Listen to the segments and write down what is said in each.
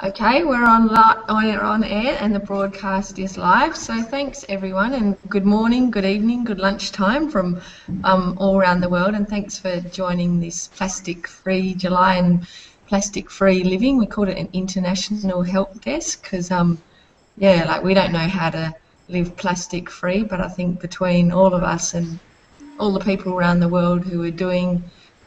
Okay, we're on air and the broadcast is live. So thanks everyone, and good morning, good evening, good lunchtime from all around the world, and thanks for joining this plastic-free July and plastic-free living. We called it an international help desk because yeah, like we don't know how to live plastic-free, but I think between all of us and all the people around the world who are doing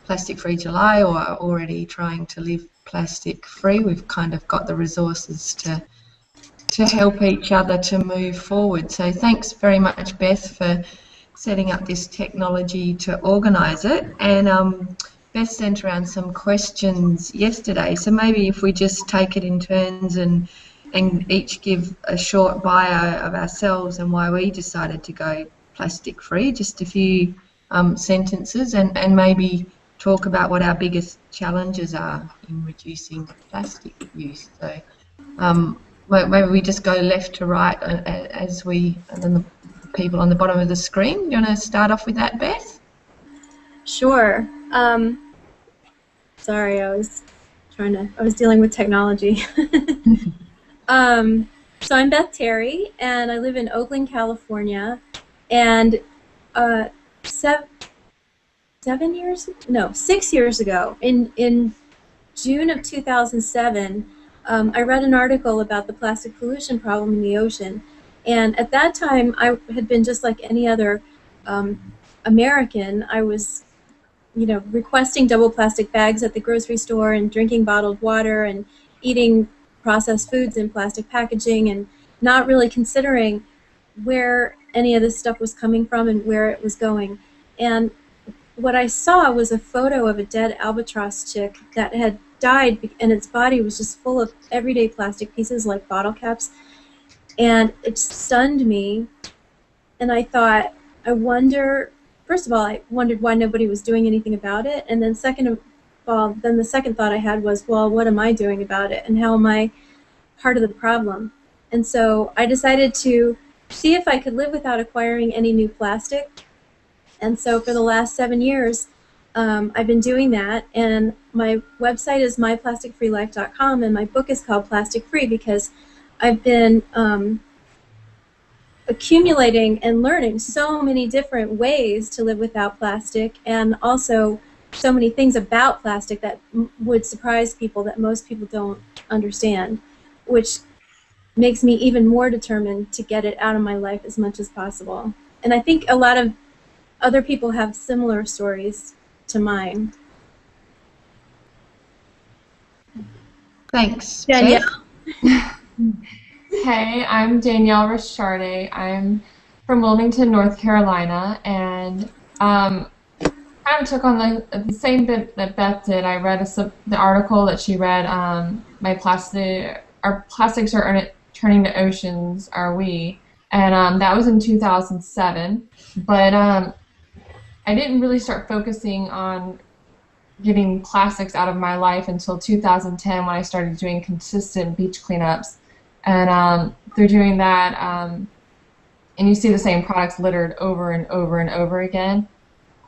plastic-free July or are already trying to live plastic-free, we've kind of got the resources to help each other to move forward. So thanks very much, Beth, for setting up this technology to organise it. And Beth sent around some questions yesterday, so maybe if we just take it in turns and each give a short bio of ourselves and why we decided to go plastic-free, just a few sentences, and maybe talk about what our biggest challenges are in reducing plastic use. So maybe we just go left to right as we, and then the people on the bottom of the screen. You want to start off with that, Beth? Sure. Sorry, I was dealing with technology. So I'm Beth Terry, and I live in Oakland, California, and 6 years ago, in June of 2007, I read an article about the plastic pollution problem in the ocean, and at that time I had been just like any other American. I was, requesting double plastic bags at the grocery store and drinking bottled water and eating processed foods in plastic packaging and not really considering where any of this stuff was coming from and where it was going. And what I saw was a photo of a dead albatross chick that had died, and its body was just full of everyday plastic pieces like bottle caps, and it stunned me. And I thought, first of all, I wondered why nobody was doing anything about it, and then the second thought I had was, well, what am I doing about it, and how am I part of the problem? And so I decided to see if I could live without acquiring any new plastic. And so for the last 7 years, I've been doing that, and my website is myplasticfreelife.com, and my book is called Plastic Free because I've been accumulating and learning so many different ways to live without plastic, and also so many things about plastic that would surprise people that most people don't understand, which makes me even more determined to get it out of my life as much as possible. And I think a lot of other people have similar stories to mine. Thanks, Danielle. Hey, I'm Danielle Richarde. I'm from Wilmington, North Carolina, and kind of took on the same bit that Beth did. I read the article that she read. Our plastics are turning to oceans, are we? And that was in 2007. But I didn't really start focusing on getting plastics out of my life until 2010 when I started doing consistent beach cleanups. And through doing that, and you see the same products littered over and over and over again,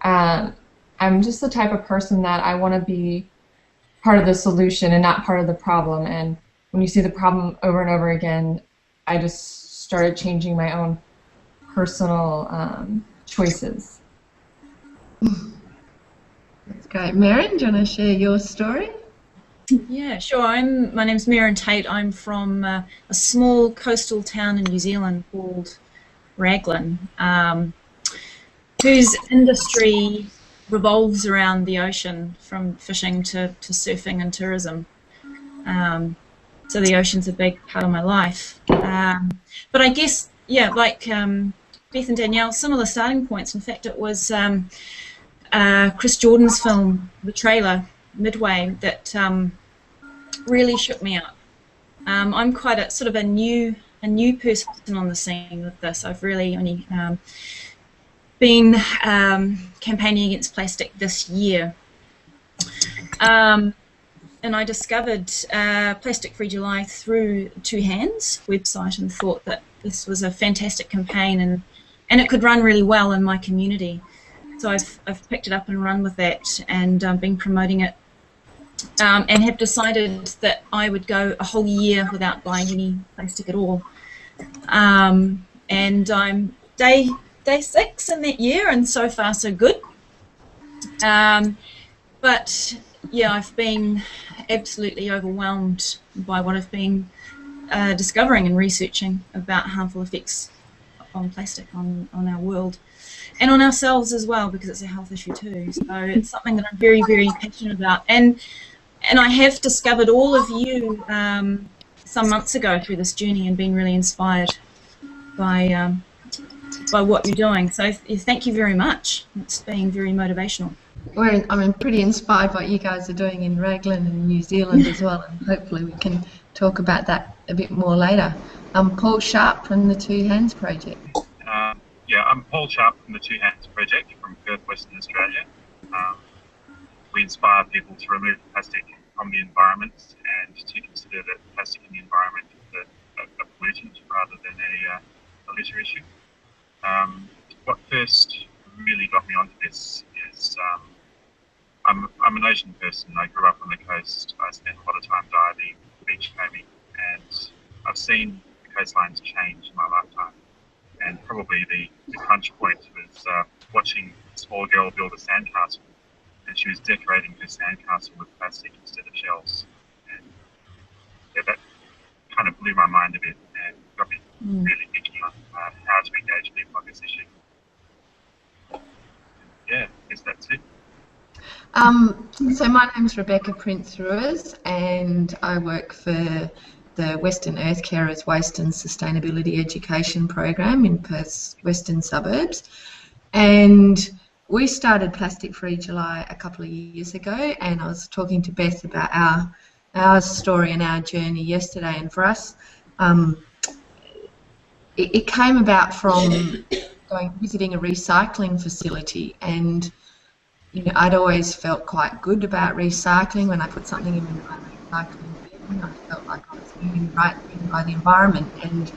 I'm just the type of person that I want to be part of the solution and not part of the problem. And when you see the problem over and over again, I just started changing my own personal choices. That's great. Maren, do you want to share your story? Yeah, sure. My name's Maren Tate. I'm from a small coastal town in New Zealand called Raglan, whose industry revolves around the ocean, from fishing to surfing and tourism. So the ocean's a big part of my life. But I guess, yeah, like Beth and Danielle, similar starting points. In fact, it was Chris Jordan's film, the trailer, Midway, that really shook me up. I'm quite a sort of a new person on the scene with this. I've really only been campaigning against plastic this year, and I discovered Plastic Free July through Two Hands website and thought that this was a fantastic campaign and it could run really well in my community. So I've picked it up and run with that, and been promoting it and have decided that I would go a whole year without buying any plastic at all. And I'm day 6 in that year, and so far so good. But yeah, I've been absolutely overwhelmed by what I've been discovering and researching about harmful effects on plastic on our world and on ourselves as well, because it's a health issue too. So it's something that I'm very, very passionate about. And I have discovered all of you some months ago through this journey and been really inspired by what you're doing. So thank you very much. It's been very motivational. I'm pretty inspired by what you guys are doing in Raglan and New Zealand as well, and hopefully we can talk about that a bit more later. I'm Paul Sharp from the Two Hands Project. Yeah, I'm Paul Sharp from the Two Hands Project from Perth, Western Australia. We inspire people to remove plastic from the environment and to consider that plastic in the environment is a pollutant rather than a litter issue. What first really got me onto this is I'm an Asian person. I grew up on the coast. I spent a lot of time diving, beach combing, and I've seen the coastlines change in my lifetime. And probably the crunch point was watching a small girl build a sandcastle, and she was decorating her sandcastle with plastic instead of shells. And yeah, that kind of blew my mind a bit and got me really thinking on how to engage people on this issue. Yeah, I guess that's it. So my name's Rebecca Prince-Ruiz, and I work for the Western Earth Carers Waste and Sustainability Education Program in Perth's western suburbs. And we started Plastic Free July a couple of years ago, and I was talking to Beth about our story and our journey yesterday. And for us, it came about from visiting a recycling facility, and I'd always felt quite good about recycling. When I put something in my recycling bin, I felt like I was doing the right thing by the environment. And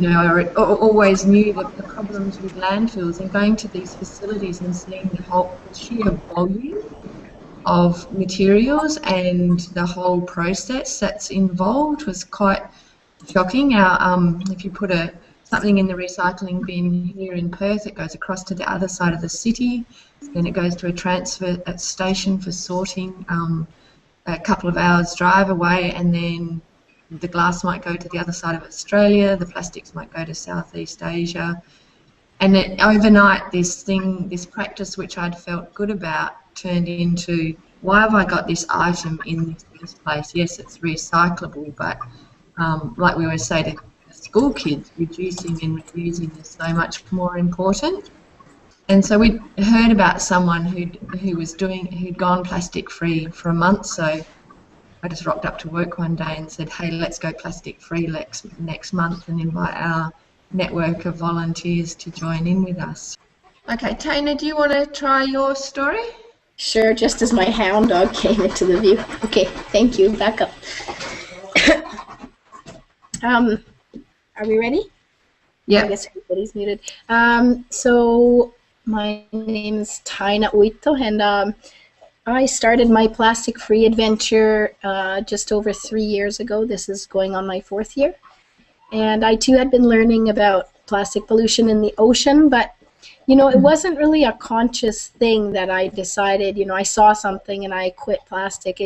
I always knew that the problems with landfills, and going to these facilities and seeing the sheer volume of materials and the whole process that's involved was quite shocking. If you put something in the recycling bin here in Perth, it goes across to the other side of the city, then it goes to a transfer station for sorting a couple of hours drive away, and then the glass might go to the other side of Australia, the plastics might go to Southeast Asia. And overnight this practice which I'd felt good about turned into, why have I got this item in this first place? Yes, it's recyclable, but like we always say to school kids, reducing and reusing is so much more important. And so we heard about someone who'd gone plastic free for a month. So I just rocked up to work one day and said, hey, let's go plastic free next month and invite our network of volunteers to join in with us. Okay, Taina, do you want to try your story? Sure, just as my hound dog came into the view. Okay, thank you. Back up. Are we ready? Yeah. I guess everybody's muted. So my name is Taina Uito, and I started my plastic-free adventure just over 3 years ago. This is going on my 4th year. And I too had been learning about plastic pollution in the ocean, but it wasn't really a conscious thing that I decided, I saw something and I quit plastic.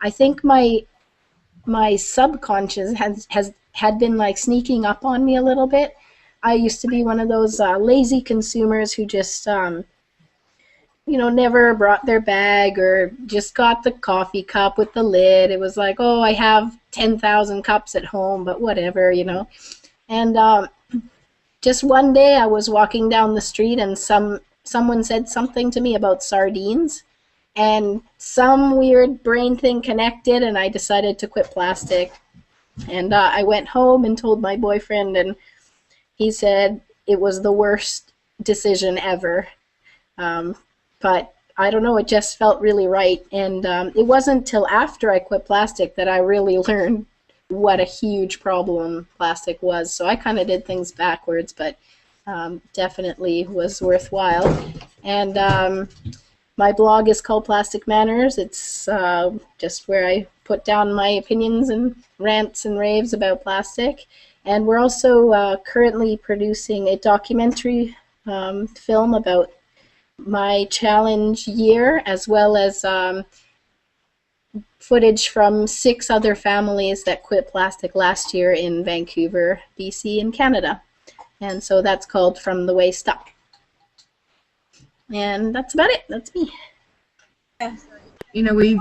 I think my subconscious had been like sneaking up on me a little bit. I used to be one of those lazy consumers who just never brought their bag or just got the coffee cup with the lid. It was like, oh, I have 10,000 cups at home, but whatever, And just one day I was walking down the street and someone said something to me about sardines, and some weird brain thing connected, and I decided to quit plastic. And I went home and told my boyfriend, and he said it was the worst decision ever. But I don't know, it just felt really right. And it wasn't until after I quit plastic that I really learned what a huge problem plastic was. So I kind of did things backwards, but definitely was worthwhile. And my blog is called Plastic Manners. It's just where I put down my opinions and rants and raves about plastic. And we're also currently producing a documentary film about my challenge year, as well as footage from 6 other families that quit plastic last year in Vancouver, BC, and Canada. And so that's called From the Waste Up. And that's about it. That's me. You know, we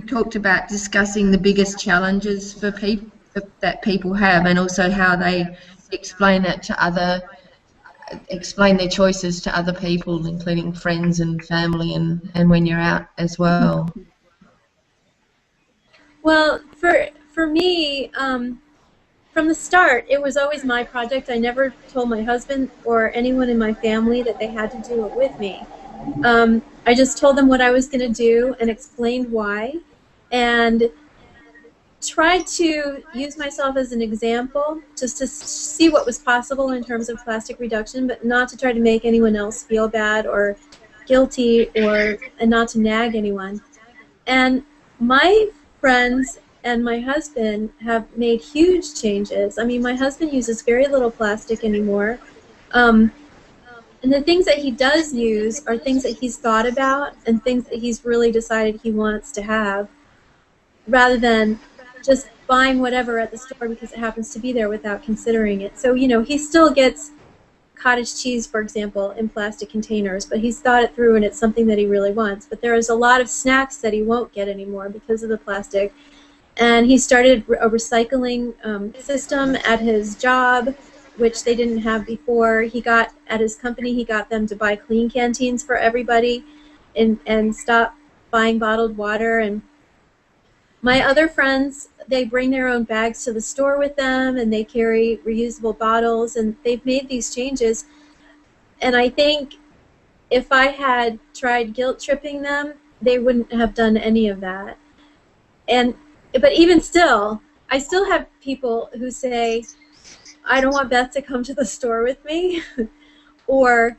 talked about discussing the biggest challenges for people that people have, and also how they explain their choices to other people, including friends and family, and when you're out as well. Well, for me, from the start, it was always my project. I never told my husband or anyone in my family that they had to do it with me. I just told them what I was going to do and explained why, and tried to use myself as an example just to see what was possible in terms of plastic reduction, but not to try to make anyone else feel bad or guilty, and not to nag anyone. And my friends and my husband have made huge changes. I mean, my husband uses very little plastic anymore. And the things that he does use are things that he's thought about and things that he's really decided he wants to have, rather than just buying whatever at the store because it happens to be there without considering it. So, you know, he still gets cottage cheese, for example, in plastic containers, but he's thought it through and it's something that he really wants. But there is a lot of snacks that he won't get anymore because of the plastic. And he started a recycling system at his job, which they didn't have before. He got, at his company, he got them to buy clean canteens for everybody and stop buying bottled water. And my other friends, they bring their own bags to the store with them, and they carry reusable bottles, and they've made these changes. And I think if I had tried guilt-tripping them, they wouldn't have done any of that. But even still, I still have people who say, I don't want Beth to come to the store with me, or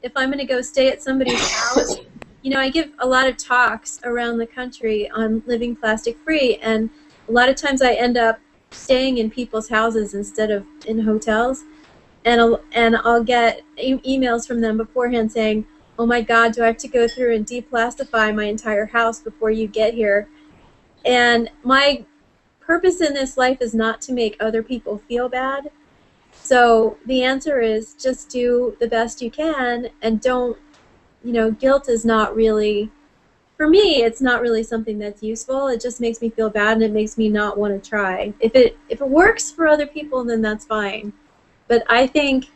if I'm going to go stay at somebody's house. You know, I give a lot of talks around the country on living plastic free, and a lot of times I end up staying in people's houses instead of in hotels, and I'll get emails from them beforehand saying, oh my God, do I have to go through and deplastify my entire house before you get here? And my purpose in this life is not to make other people feel bad. So the answer is just do the best you can, and don't, you know, guilt is not really, for me, it's not really something that's useful. It just makes me feel bad, and it makes me not want to try. If it works for other people, then that's fine. But I think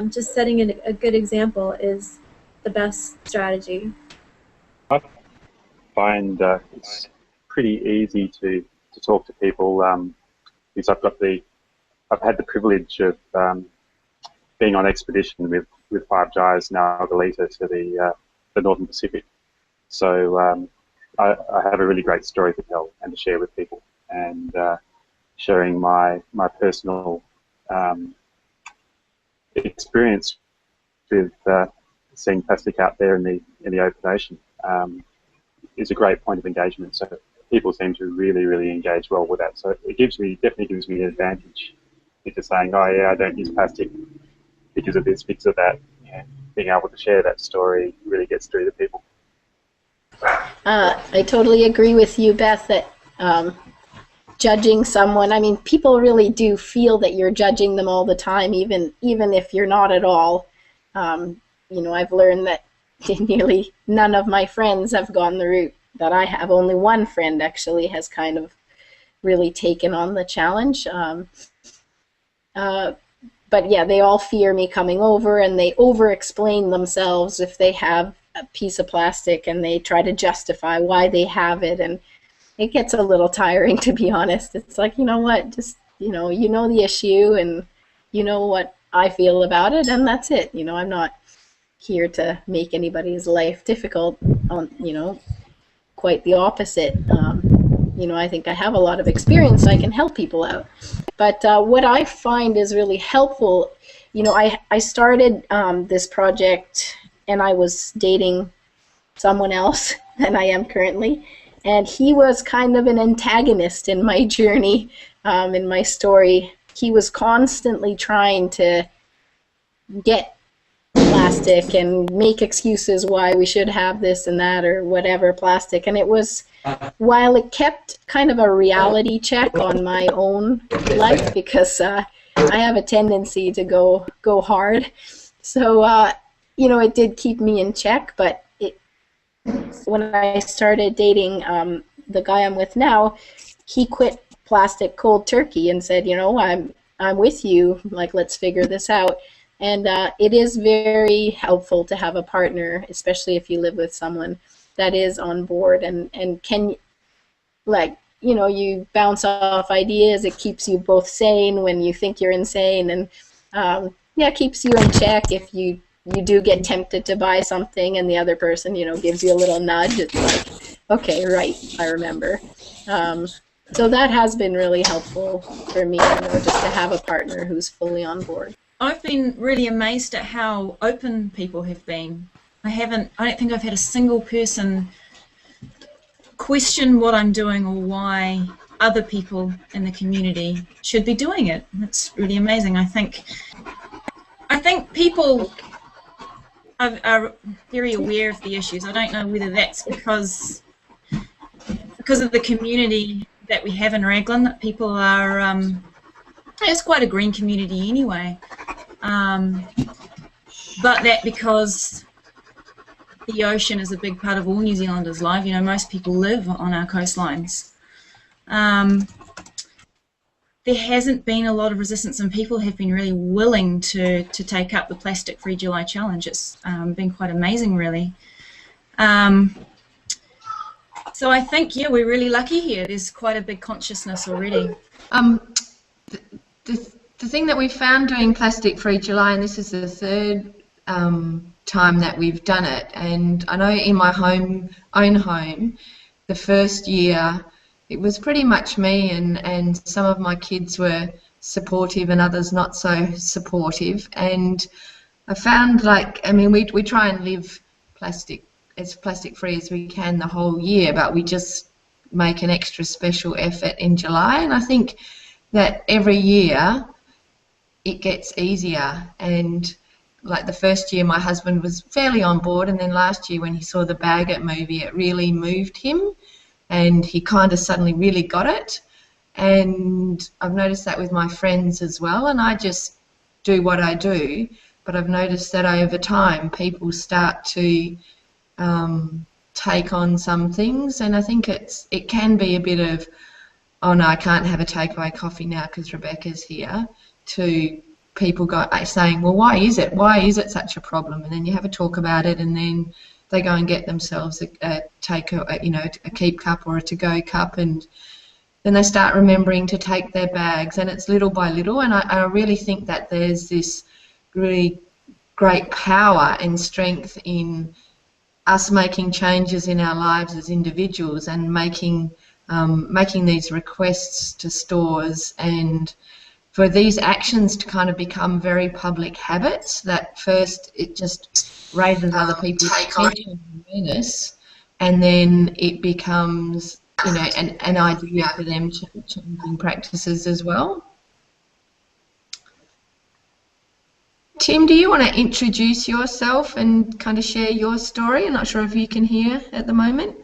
just setting a good example is the best strategy. I find it's pretty easy to talk to people because I've had the privilege of being on expedition with 5 guys now Galita to the Northern Pacific. So I have a really great story to tell and to share with people, and sharing my personal experience with seeing plastic out there in the open ocean is a great point of engagement. So people seem to really engage well with that. So it definitely gives me an advantage into saying, oh yeah, I don't use plastic because of this, because of that. Yeah, being able to share that story really gets through to people. I totally agree with you, Beth, that judging someone, I mean, people really do feel that you're judging them all the time, even if you're not at all. You know, I've learned that nearly none of my friends have gone the route that I have. Only one friend actually has kind of really taken on the challenge. But yeah, they all fear me coming over, and they over-explain themselves if they have a piece of plastic, and they try to justify why they have it, and it gets a little tiring, to be honest. It's like, you know what, just, you know the issue, and you know what I feel about it, and that's it. You know, I'm not here to make anybody's life difficult. You know, quite the opposite. You know, I think I have a lot of experience. I can help people out. But what I find is really helpful, you know, I started this project, and I was dating someone else than I am currently. And he was kind of an antagonist in my journey, in my story. He was constantly trying to get plastic and make excuses why we should have this and that or whatever plastic. And it was, while it kept kind of a reality check on my own life, because I have a tendency to go hard. So, you know, it did keep me in check, but when I started dating the guy I'm with now, he quit plastic cold turkey and said, you know, I'm with you, like, let's figure this out. And it is very helpful to have a partner, especially if you live with someone that is on board and can, like, you know, you bounce off ideas. It keeps you both sane when you think you're insane, and yeah, it keeps you in check if you do get tempted to buy something and the other person, you know, gives you a little nudge. It's like, okay, right, I remember. So that has been really helpful for me, you know, just to have a partner who's fully on board. I've been really amazed at how open people have been. I don't think I've had a single person question what I'm doing or why other people in the community should be doing it. That's really amazing. I think people are very aware of the issues. I don't know whether that's because of the community that we have in Raglan, that people are, it's quite a green community anyway, but that because the ocean is a big part of all New Zealanders' life, you know, most people live on our coastlines. There hasn't been a lot of resistance, and people have been really willing to take up the Plastic Free July Challenge. It's been quite amazing, really. So I think, yeah, we're really lucky here. There's quite a big consciousness already. The thing that we found doing Plastic Free July, and this is the third time that we've done it, and I know in my own home, the first year, it was pretty much me, and some of my kids were supportive and others not so supportive. And I found, like, I mean, we try and live as plastic free as we can the whole year, but we just make an extra special effort in July. And I think that every year it gets easier. And like the first year my husband was fairly on board, and then last year when he saw the Bagot movie, it really moved him. And he kind of suddenly really got it. And I've noticed that with my friends as well. And I just do what I do. But I've noticed that over time people start to take on some things. And I think it can be a bit of, oh no, I can't have a takeaway coffee now because Rebecca's here, to people saying, well, why is it such a problem? And then you have a talk about it, and then they go and get themselves a keep cup or a to-go cup, and then they start remembering to take their bags, and it's little by little. And I really think that there's this really great power and strength in us making changes in our lives as individuals and making these requests to stores, and for these actions to kind of become very public habits. That first it just raises other people's attention and awareness, and then it becomes, you know, an idea for them changing practices as well. Tim, do you want to introduce yourself and kind of share your story? I'm not sure if you can hear at the moment.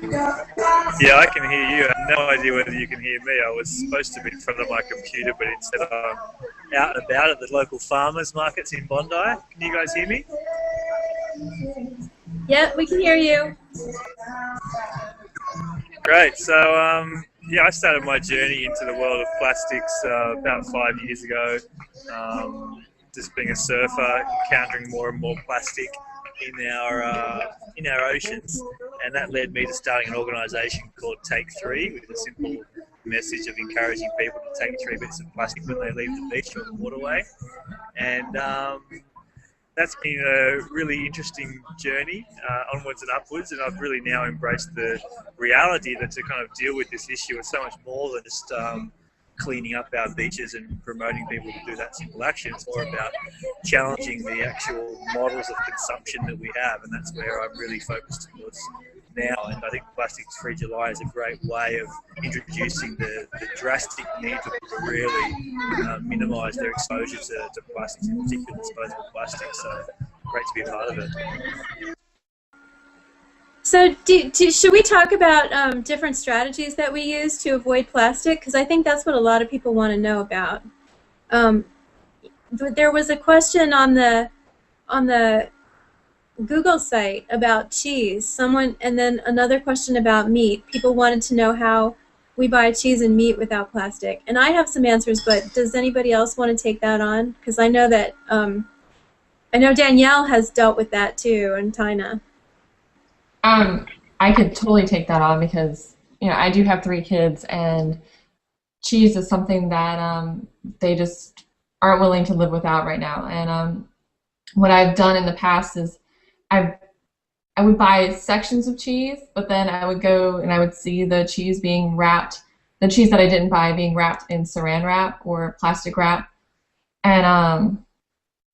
Yeah, I can hear you. I have no idea whether you can hear me. I was supposed to be in front of my computer, but instead I'm out and about at the local farmers markets in Bondi. Can you guys hear me? Yeah, we can hear you. Great. So, yeah, I started my journey into the world of plastics about 5 years ago. Just being a surfer, encountering more and more plastic in our oceans, and that led me to starting an organisation called Take 3, with a simple message of encouraging people to take 3 bits of plastic when they leave the beach or the waterway. And that's been a really interesting journey, onwards and upwards, and I've really now embraced the reality that to kind of deal with this issue is so much more than just cleaning up our beaches and promoting people to do that simple action. It's more about challenging the actual models of consumption that we have, and that's where I'm really focused towards now. And I think Plastics Free July is a great way of introducing the drastic need for people to really minimise their exposure to plastics, in particular disposable plastics. So great to be a part of it. So should we talk about different strategies that we use to avoid plastic? Because I think that's what a lot of people want to know about. There was a question on the Google site about cheese. And then another question about meat. People wanted to know how we buy cheese and meat without plastic. And I have some answers, but does anybody else want to take that on? Because I know that I know Danielle has dealt with that too, and Tina. I could totally take that on because, you know, I do have 3 kids, and cheese is something that they just aren't willing to live without right now. And what I've done in the past is I would buy sections of cheese, but then I would go and I would see the cheese being wrapped, the cheese that I didn't buy being wrapped in saran wrap or plastic wrap, and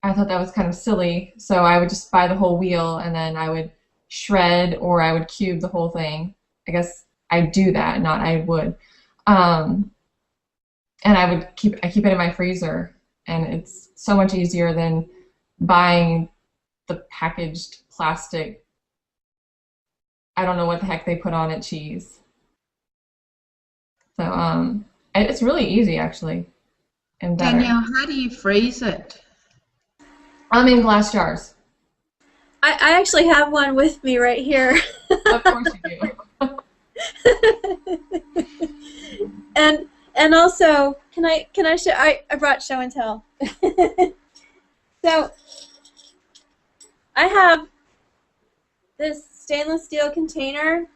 I thought that was kind of silly, so I would just buy the whole wheel, and then I would shred or I would cube the whole thing. I guess I do that, not I would. And I keep it in my freezer, and it's so much easier than buying the packaged plastic. I don't know what the heck they put on it, cheese. So it's really easy actually. And better. Danielle, how do you freeze it? I'm in glass jars. I actually have one with me right here. Of course you do. and also, can I show? I brought show and tell. So I have this stainless steel container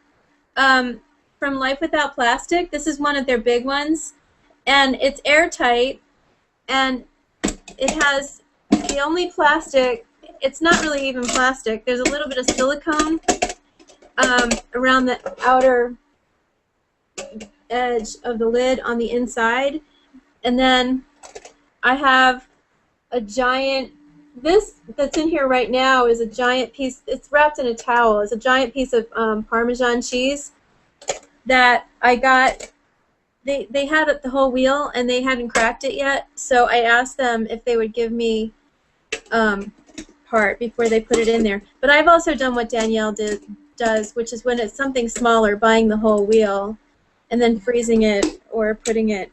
from Life Without Plastic. This is one of their big ones, and it's airtight, and it has the only plastic. It's not really even plastic. There's a little bit of silicone around the outer edge of the lid on the inside. And then I have a giant, this that's in here right now is a giant piece, it's wrapped in a towel. It's a giant piece of Parmesan cheese that I got. They had it the whole wheel and they hadn't cracked it yet. So I asked them if they would give me part before they put it in there. But I've also done what Danielle does, which is when it's something smaller, buying the whole wheel and then freezing it or putting it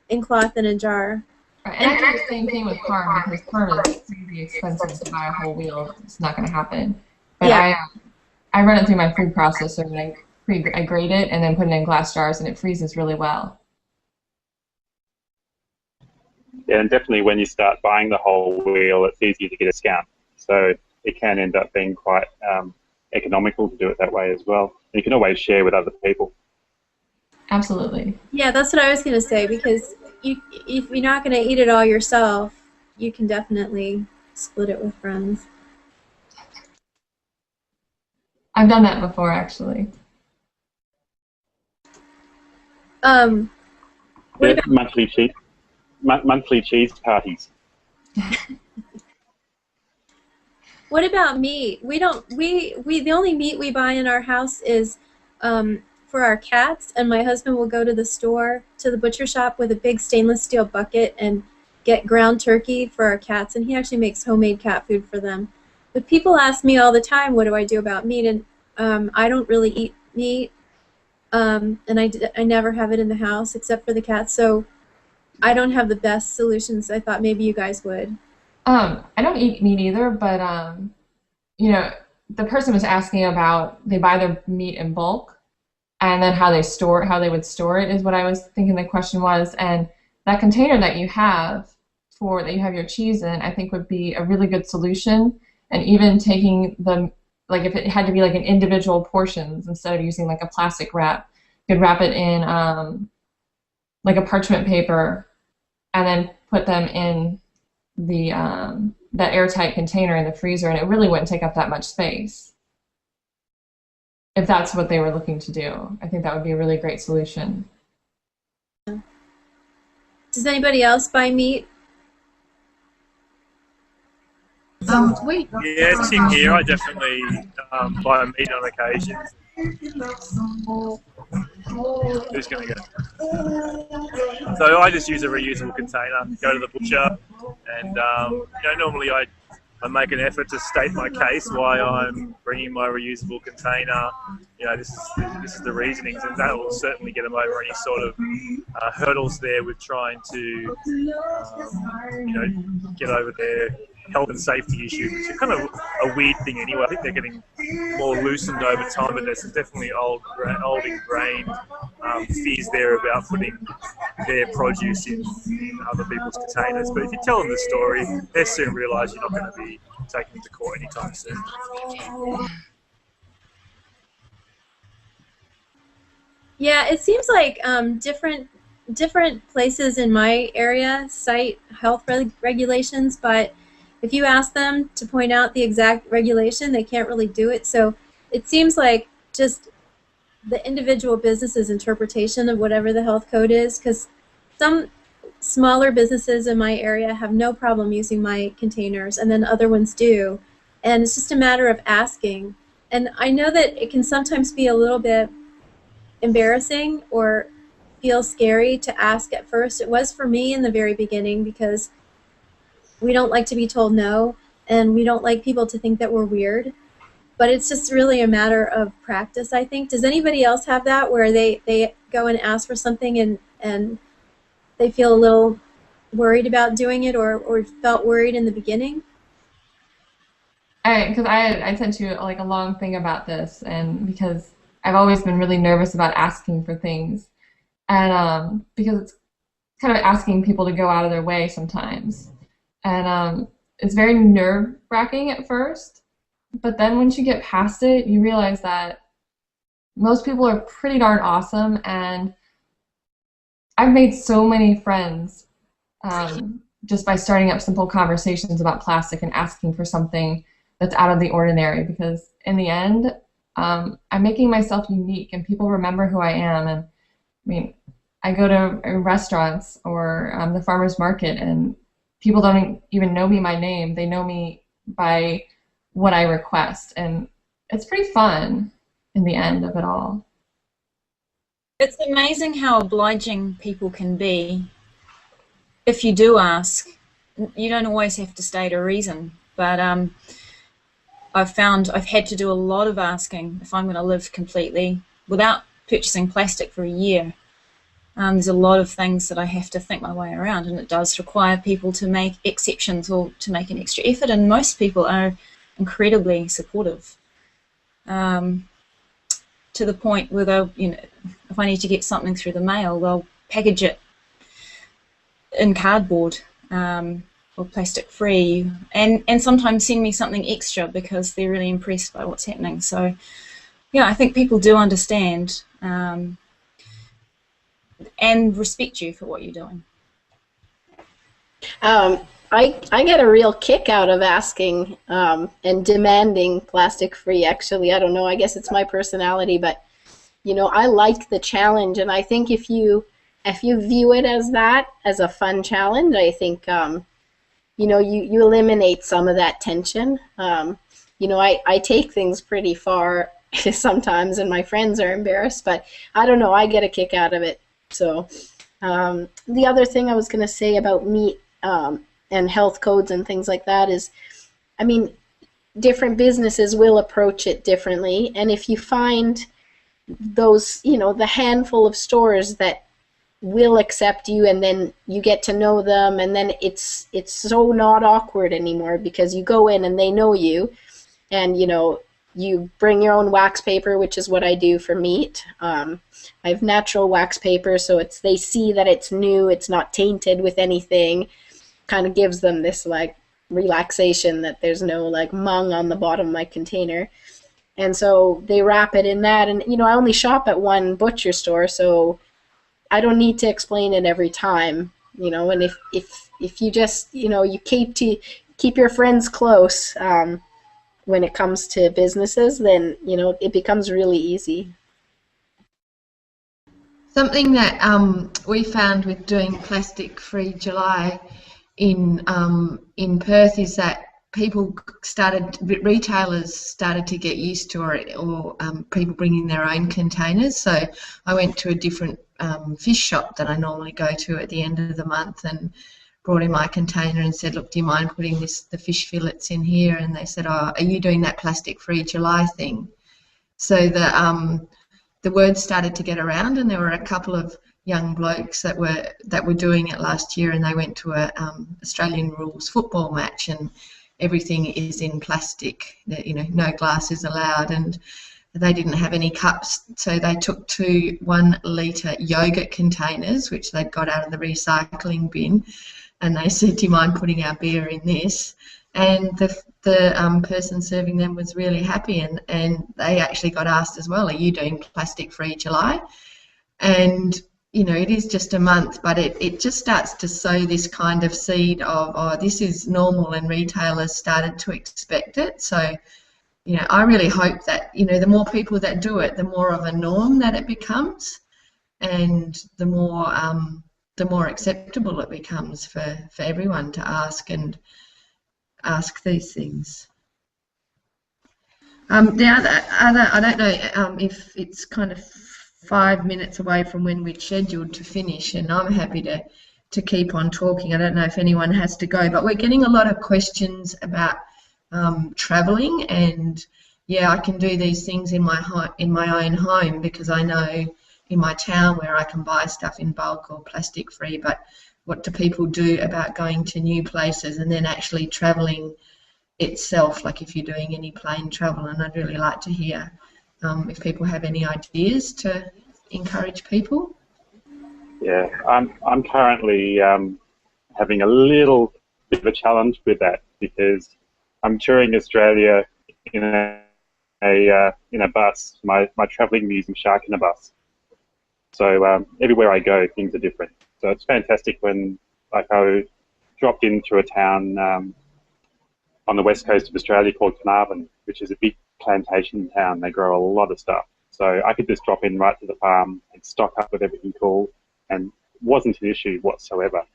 in cloth in a jar. Right. And I do the same thing with parm, because parm is really expensive to buy a whole wheel. It's not going to happen. But yeah. I run it through my food processor and I grate it and then put it in glass jars, and it freezes really well. Yeah, and definitely when you start buying the whole wheel, it's easier to get a discount. So it can end up being quite economical to do it that way as well. And you can always share with other people. Absolutely. Yeah, that's what I was going to say, because if you're not going to eat it all yourself, you can definitely split it with friends. I've done that before, actually. What about monthly cheese parties. What about meat? The only meat we buy in our house is for our cats, and my husband will go to the butcher shop with a big stainless steel bucket and get ground turkey for our cats, and he actually makes homemade cat food for them. But people ask me all the time, what do I do about meat? And I don't really eat meat, and I never have it in the house except for the cats, so I don't have the best solutions. I thought maybe you guys would. I don't eat meat either, but you know, the person was asking about they buy their meat in bulk, and then how they would store it is what I was thinking the question was. And that container that you have your cheese in, I think would be a really good solution. And even taking like if it had to be like in individual portions instead of using like a plastic wrap, you could wrap it in like a parchment paper, and then put them in the that airtight container in the freezer, and it really wouldn't take up that much space. If that's what they were looking to do, I think that would be a really great solution. Does anybody else buy meat? Wait. Yeah, same here. I definitely buy meat on occasion. Who's going to go? So I just use a reusable container, go to the butcher, and normally I make an effort to state my case why I'm bringing my reusable container. This is the reasonings, and that will certainly get them over any sort of hurdles there with trying to get over their health and safety issues, which is kind of a weird thing anyway. I think they're getting more loosened over time, but there's definitely old ingrained fears there about putting their produce in other people's containers. But if you tell them the story, they soon realise you're not going to be taken them to court anytime soon. Yeah, it seems like different places in my area cite health regulations, but if you ask them to point out the exact regulation, they can't really do it. So it seems like just the individual business's interpretation of whatever the health code is, because some smaller businesses in my area have no problem using my containers, and then other ones do. And it's just a matter of asking. And I know that it can sometimes be a little bit embarrassing or feel scary to ask at first. It was for me in the very beginning, because we don't like to be told no, and we don't like people to think that we're weird. But it's just really a matter of practice, I think. Does anybody else have that, where they go and ask for something and they feel a little worried about doing it, or felt worried in the beginning? Because I sent you like a long thing about this, and because I've always been really nervous about asking for things, and because it's kind of asking people to go out of their way sometimes. And it's very nerve-wracking at first, but then once you get past it, you realize that most people are pretty darn awesome, and I've made so many friends just by starting up simple conversations about plastic and asking for something that's out of the ordinary, because in the end, I'm making myself unique, and people remember who I am. And I mean, I go to restaurants or the farmer's market, and people don't even know me by name. They know me by what I request, and it's pretty fun in the end of it all. It's amazing how obliging people can be if you do ask. You don't always have to state a reason, but I've found I've had to do a lot of asking if I'm going to live completely without purchasing plastic for a year. There's a lot of things that I have to think my way around, and it does require people to make exceptions or to make an extra effort, and most people are incredibly supportive, to the point where they'll, if I need to get something through the mail, they'll package it in cardboard or plastic free, and sometimes send me something extra because they're really impressed by what's happening. So yeah, I think people do understand and respect you for what you're doing. I get a real kick out of asking and demanding plastic free, actually. I don't know, I guess it's my personality, but I like the challenge, and I think if you view it as that, as a fun challenge, I think you eliminate some of that tension. I take things pretty far sometimes, and my friends are embarrassed, but I don't know, I get a kick out of it. So the other thing I was going to say about meat and health codes and things like that is, I mean, different businesses will approach it differently, and if you find those, the handful of stores that will accept you, and then you get to know them, and then it's so not awkward anymore, because you go in and they know you, and you bring your own wax paper, which is what I do for meat. I have natural wax paper, so they see that it's new, it's not tainted with anything. Kind of gives them this like relaxation that there's no like mung on the bottom of my container. And so they wrap it in that, and I only shop at one butcher store, so I don't need to explain it every time, and if you just, you keep your friends close when it comes to businesses, then, it becomes really easy. Something that we found with doing Plastic-Free July in Perth is that retailers started to get used to it, or people bringing their own containers. So I went to a different fish shop that I normally go to at the end of the month and brought in my container and said, look, do you mind putting the fish fillets in here? And they said, oh, are you doing that Plastic-Free July thing? So the word started to get around, and there were a couple of young blokes that were doing it last year, and they went to a Australian rules football match, and everything is in plastic. No glass is allowed, and they didn't have any cups, so they took 2 1-litre yogurt containers, which they'd got out of the recycling bin, and they said, do you mind putting our beer in this? And the person serving them was really happy, and they actually got asked as well, are you doing Plastic-Free July? And it is just a month, but it just starts to sow this kind of seed of, oh, this is normal, and retailers started to expect it. So I really hope that the more people that do it, the more of a norm that it becomes, and the more acceptable it becomes for everyone to ask these things. The other, I don't know if it's kind of 5 minutes away from when we'd scheduled to finish, and I'm happy to keep on talking. I don't know if anyone has to go, but we're getting a lot of questions about travelling, and yeah, I can do these things in my own home because I know in my town where I can buy stuff in bulk or plastic free, but what do people do about going to new places and then actually travelling itself, like if you're doing any plane travel? And I'd really like to hear if people have any ideas to encourage people. Yeah, I'm currently having a little bit of a challenge with that because I'm touring Australia in a bus. My travelling museum shark in a bus. So everywhere I go, things are different. So it's fantastic when, like, I dropped into a town on the west coast of Australia called Carnarvon, which is a big plantation town. They grow a lot of stuff. So I could just drop in right to the farm and stock up with everything cool, and it wasn't an issue whatsoever.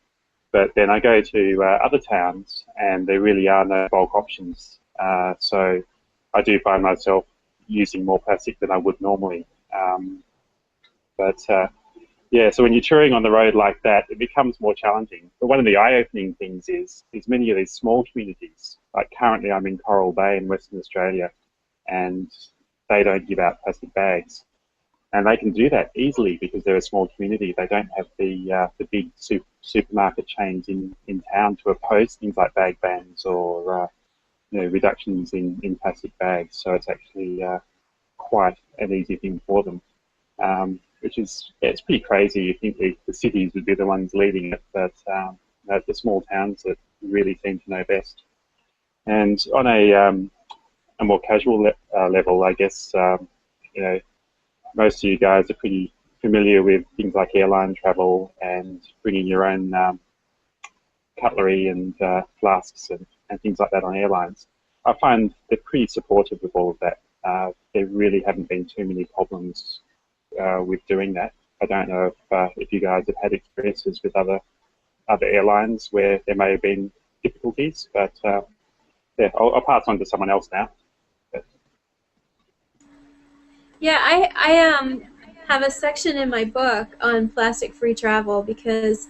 But then I go to other towns and there really are no bulk options. So I do find myself using more plastic than I would normally. Yeah, so when you're touring on the road like that, it becomes more challenging. But one of the eye-opening things is many of these small communities, like currently I'm in Coral Bay in Western Australia, and they don't give out plastic bags. And they can do that easily because they're a small community. They don't have the big supermarket chains in town to oppose things like bag bans or reductions in plastic bags. So it's actually quite an easy thing for them. Which is, it's pretty crazy. You think the cities would be the ones leading it, but the small towns that really seem to know best. And on a more casual level, I guess, most of you guys are pretty familiar with things like airline travel and bringing your own cutlery and flasks and things like that on airlines. I find they're pretty supportive of all of that. There really haven't been too many problems with doing that. I don't know if you guys have had experiences with other airlines where there may have been difficulties, but yeah, I'll pass on to someone else now. Yeah, I have a section in my book on plastic-free travel because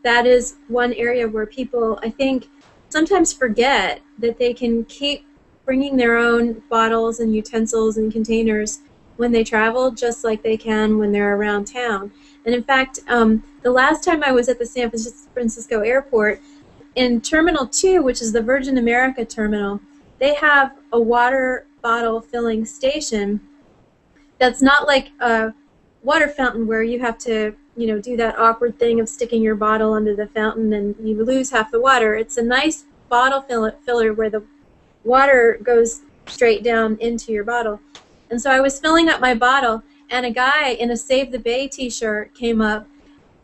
that is one area where people, I think, sometimes forget that they can keep bringing their own bottles and utensils and containers when they travel, just like they can when they're around town. And in fact, the last time I was at the San Francisco airport, in Terminal 2, which is the Virgin America terminal, they have a water bottle filling station that's not like a water fountain where you have to, do that awkward thing of sticking your bottle under the fountain and you lose half the water. It's a nice bottle filler where the water goes straight down into your bottle. And so I was filling up my bottle, and a guy in a Save the Bay t-shirt came up,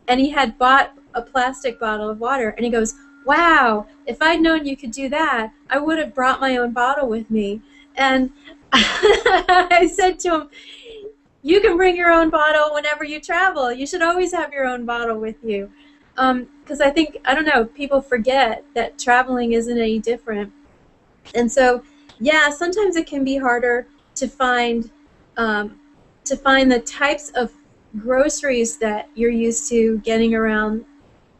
and he had bought a plastic bottle of water, and he goes, "Wow, if I'd known you could do that, I would have brought my own bottle with me." And I said to him, you can bring your own bottle whenever you travel. You should always have your own bottle with you. Because I think, I don't know, people forget that traveling isn't any different. And so, yeah, sometimes it can be harder to find the types of groceries that you're used to getting around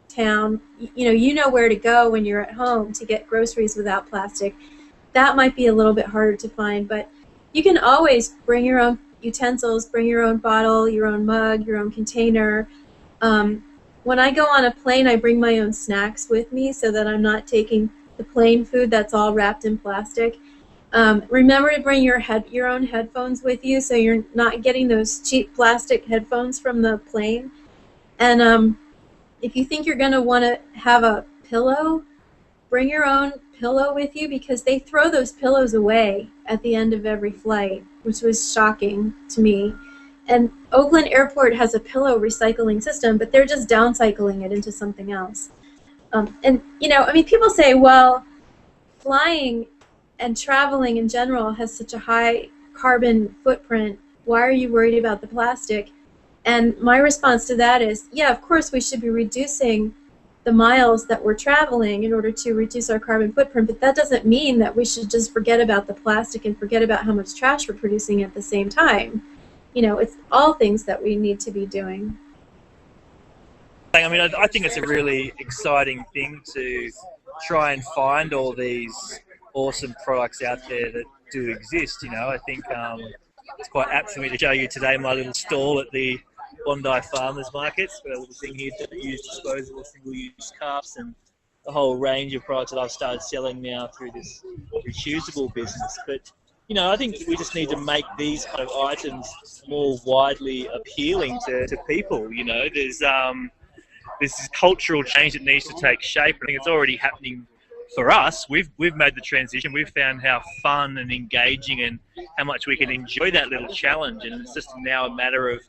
town. You know where to go when you're at home to get groceries without plastic. That might be a little bit harder to find, but you can always bring your own utensils, bring your own bottle, your own mug, your own container. When I go on a plane, I bring my own snacks with me so that I'm not taking the plane food that's all wrapped in plastic. Remember to bring your own headphones with you so you're not getting those cheap plastic headphones from the plane. And if you think you're going to want to have a pillow, bring your own pillow with you, because they throw those pillows away at the end of every flight, which was shocking to me. And Oakland Airport has a pillow recycling system, but they're just downcycling it into something else. And, I mean, people say, well, flying and traveling in general has such a high carbon footprint. Why are you worried about the plastic? And my response to that is, yeah, of course we should be reducing the miles that we're traveling in order to reduce our carbon footprint, but that doesn't mean that we should just forget about the plastic and forget about how much trash we're producing at the same time. It's all things that we need to be doing. I mean, I think it's a really exciting thing to try and find all these awesome products out there that do exist. I think it's quite apt for me to show you today my little stall at the Bondi Farmers Markets. Got a little thing here to use disposable single-use cups and the whole range of products that I've started selling now through this reusable business. But I think we just need to make these kind of items more widely appealing to people. There's this cultural change that needs to take shape. I think it's already happening for us. We've made the transition. We've found how fun and engaging and how much we can enjoy that little challenge, and it's just now a matter of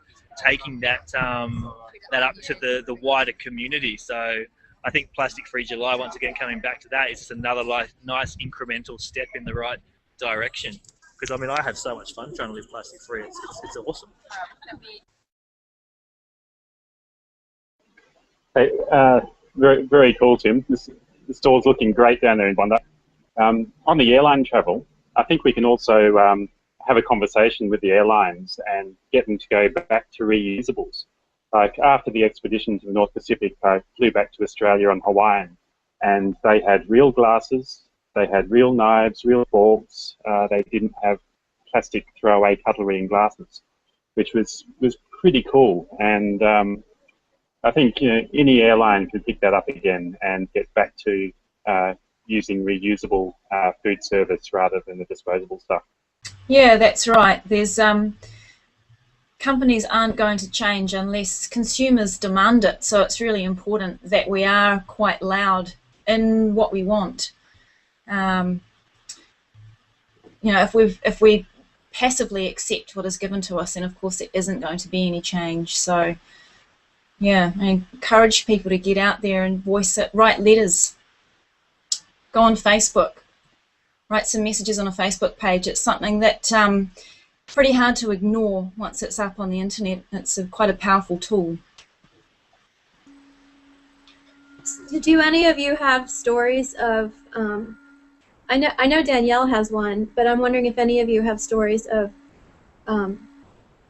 taking that up to the wider community. So I think Plastic Free July, once again coming back to that, is just another nice incremental step in the right direction. Because I mean, I have so much fun trying to live plastic free. It's awesome. Hey, very, very cool, Tim. The store's looking great down there in Bondi. On the airline travel, I think we can also have a conversation with the airlines and get them to go back to reusables. Like after the expedition to the North Pacific, I flew back to Australia on Hawaiian, and they had real glasses, they had real knives, real forks. They didn't have plastic throwaway cutlery and glasses, which was pretty cool. And I think any airline could pick that up again and get back to using reusable food service rather than the disposable stuff. Yeah, that's right. There's companies aren't going to change unless consumers demand it. So it's really important that we are quite loud in what we want. If we passively accept what is given to us, then of course there isn't going to be any change. So yeah, I encourage people to get out there and voice it. Write letters. Go on Facebook. Write some messages on a Facebook page. It's something that pretty hard to ignore once it's up on the internet. It's quite a powerful tool. Do any of you have stories of? I know Danielle has one, but I'm wondering if any of you have stories of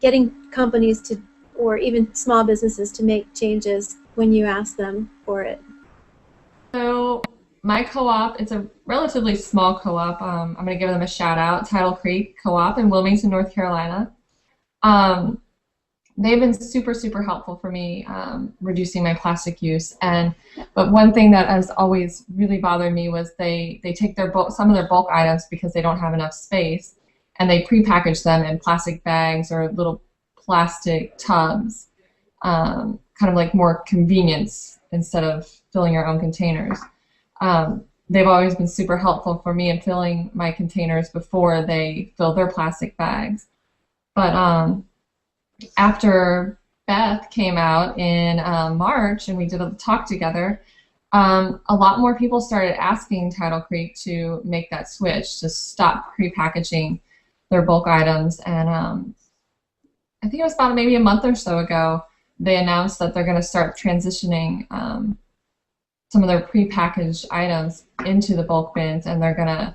getting companies to, or even small businesses to make changes when you ask them for it. So my co-op, it's a relatively small co-op. I'm going to give them a shout out, Tidal Creek Co-op in Wilmington, North Carolina. They've been super, super helpful for me reducing my plastic use. But one thing that has always really bothered me was they take some of their bulk items because they don't have enough space, and they prepackage them in plastic bags or little plastic tubs, kind of like more convenience instead of filling your own containers. They've always been super helpful for me in filling my containers before they fill their plastic bags. But after Beth came out in March and we did a talk together, a lot more people started asking Tidal Creek to make that switch, to stop prepackaging their bulk items and I think it was about maybe a month or so ago, they announced that they're going to start transitioning some of their prepackaged items into the bulk bins, and they're going to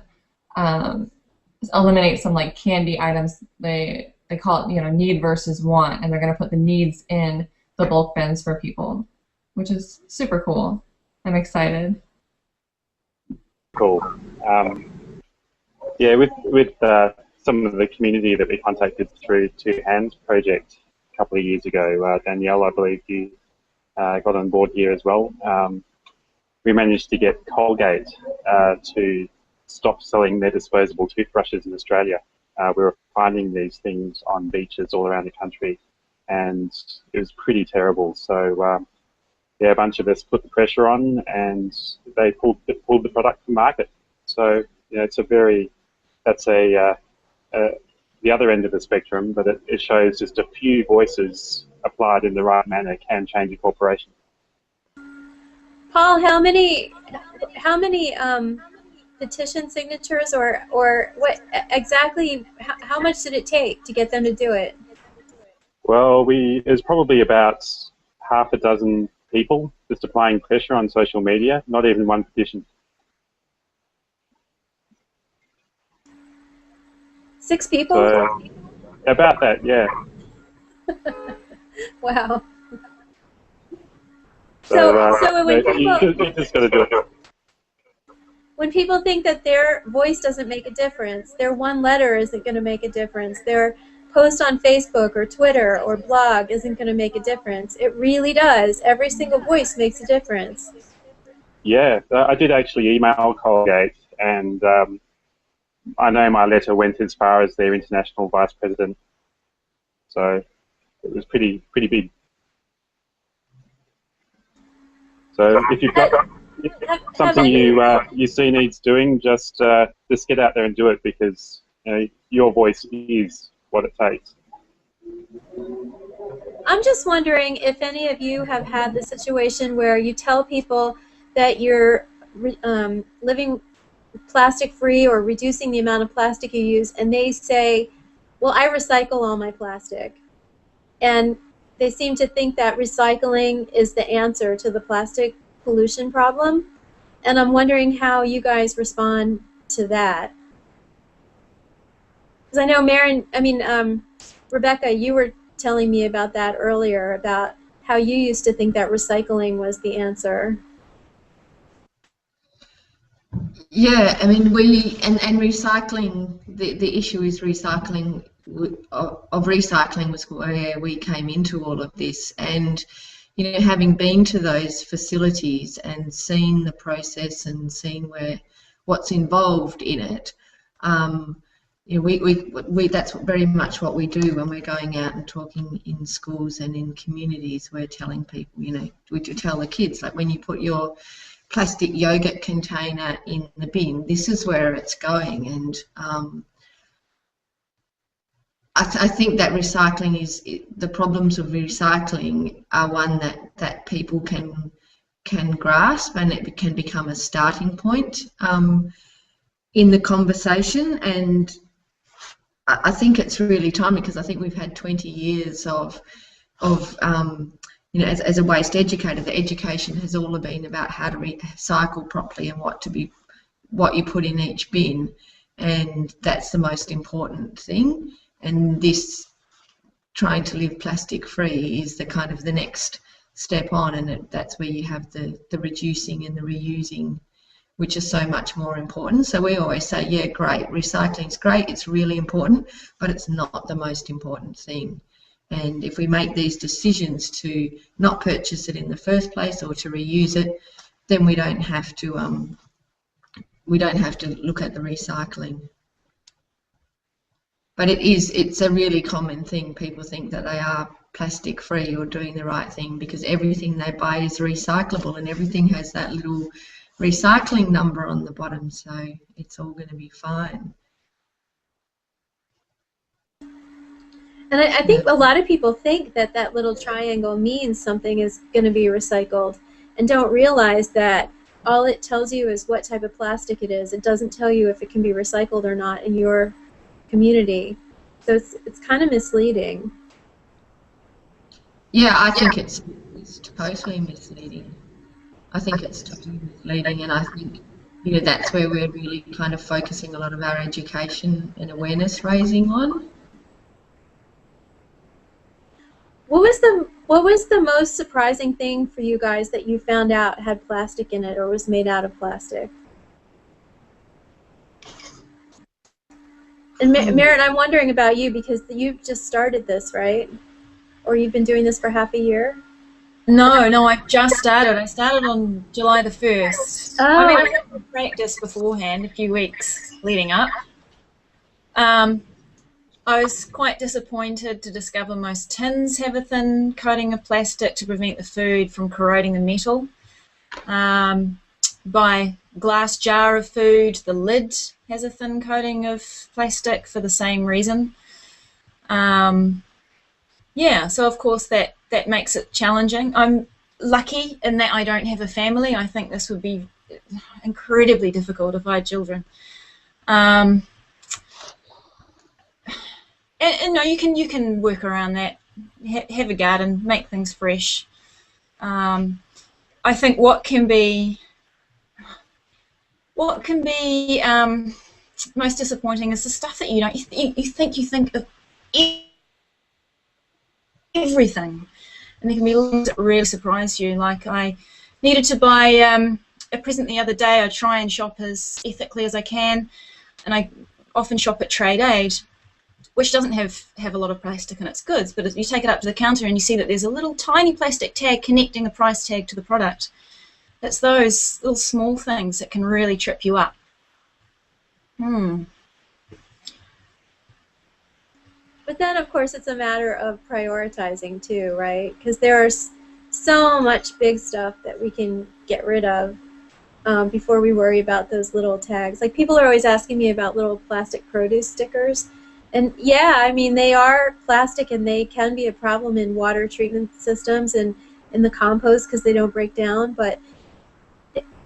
eliminate some like candy items. They call it, need versus want, and they're going to put the needs in the bulk bins for people, which is super cool. I'm excited. Cool. Yeah, with some of the community that we contacted through Two Hands project a couple of years ago, Danielle, I believe you got on board here as well. We managed to get Colgate to stop selling their disposable toothbrushes in Australia. We were finding these things on beaches all around the country, and it was pretty terrible. So yeah, a bunch of us put the pressure on, and they pulled the product from market. So it's that's the other end of the spectrum, but it shows just a few voices applied in the right manner can change a corporation. Paul, how many petition signatures or what exactly? How much did it take to get them to do it? Well, it was probably about half a dozen people just applying pressure on social media. Not even one petition. 6 people? So, about that, yeah. Wow. So when you just got to do it. When people think that their voice doesn't make a difference, their one letter isn't going to make a difference, their post on Facebook or Twitter or blog isn't going to make a difference, it really does. Every single voice makes a difference. Yeah, I did actually email Colgate, and I know my letter went as far as their international vice president, so it was pretty big. So if you've got something you see needs doing, just get out there and do it, because your voice is what it takes. I'm just wondering if any of you have had the situation where you tell people that you're living plastic-free or reducing the amount of plastic you use, and they say, well, I recycle all my plastic. And they seem to think that recycling is the answer to the plastic pollution problem. And I'm wondering how you guys respond to that. Because I know Rebecca, you were telling me about that earlier, about how you used to think that recycling was the answer. Yeah, I mean, and recycling, the issue is recycling of recycling was where we came into all of this. And having been to those facilities and seen the process and seen what's involved in it, that's very much what we do when we're going out and talking in schools and in communities. We're telling people, we tell the kids, like, when you put your plastic yogurt container in the bin, this is where it's going. And I think that recycling the problems of recycling are one that people can grasp, and it can become a starting point in the conversation. And I think it's really time, because I think we've had 20 years of as a waste educator, the education has all been about how to recycle properly and what you put in each bin, and that's the most important thing. And this trying to live plastic free is the next step on, and that's where you have the reducing and the reusing, which is so much more important. So we always say, yeah, great, recycling's great, it's really important, but it's not the most important thing. And if we make these decisions to not purchase it in the first place or to reuse it, then we don't have to look at the recycling. But it's a really common thing. People think that they are plastic free or doing the right thing because everything they buy is recyclable, and everything has that little recycling number on the bottom, so it's all going to be fine. And I think a lot of people think that that little triangle means something is going to be recycled, and don't realize that all it tells you is what type of plastic it is. It doesn't tell you if it can be recycled or not in your community. So it's kind of misleading. Yeah, I think it's totally misleading. I think it's totally misleading, and I think that's where we're really kind of focusing a lot of our education and awareness raising on. What was the most surprising thing for you guys that you found out had plastic in it or was made out of plastic? And Merritt, I'm wondering about you because you've just started this, right? Or you've been doing this for half a year? No, I just started. I started on July the 1st. Oh. I mean, I had practice beforehand, a few weeks leading up. I was quite disappointed to discover most tins have a thin coating of plastic to prevent the food from corroding the metal. By glass jar of food, the lid has a thin coating of plastic for the same reason. Yeah, so of course that makes it challenging. I'm lucky in that I don't have a family. I think this would be incredibly difficult if I had children. And no, you can work around that. Have a garden, make things fresh. I think what can be most disappointing is the stuff that you think of everything, and there can be things that really surprise you. Like I needed to buy a present the other day. I try and shop as ethically as I can, and I often shop at Trade Aid, which doesn't have a lot of plastic in its goods, but if you take it up to the counter and you see that there's a little tiny plastic tag connecting the price tag to the product. It's those little small things that can really trip you up. But then, of course, it's a matter of prioritizing too, right? Because there's so much big stuff that we can get rid of before we worry about those little tags. Like people are always asking me about little plastic produce stickers. And yeah, I mean, they are plastic and they can be a problem in water treatment systems and in the compost because they don't break down. But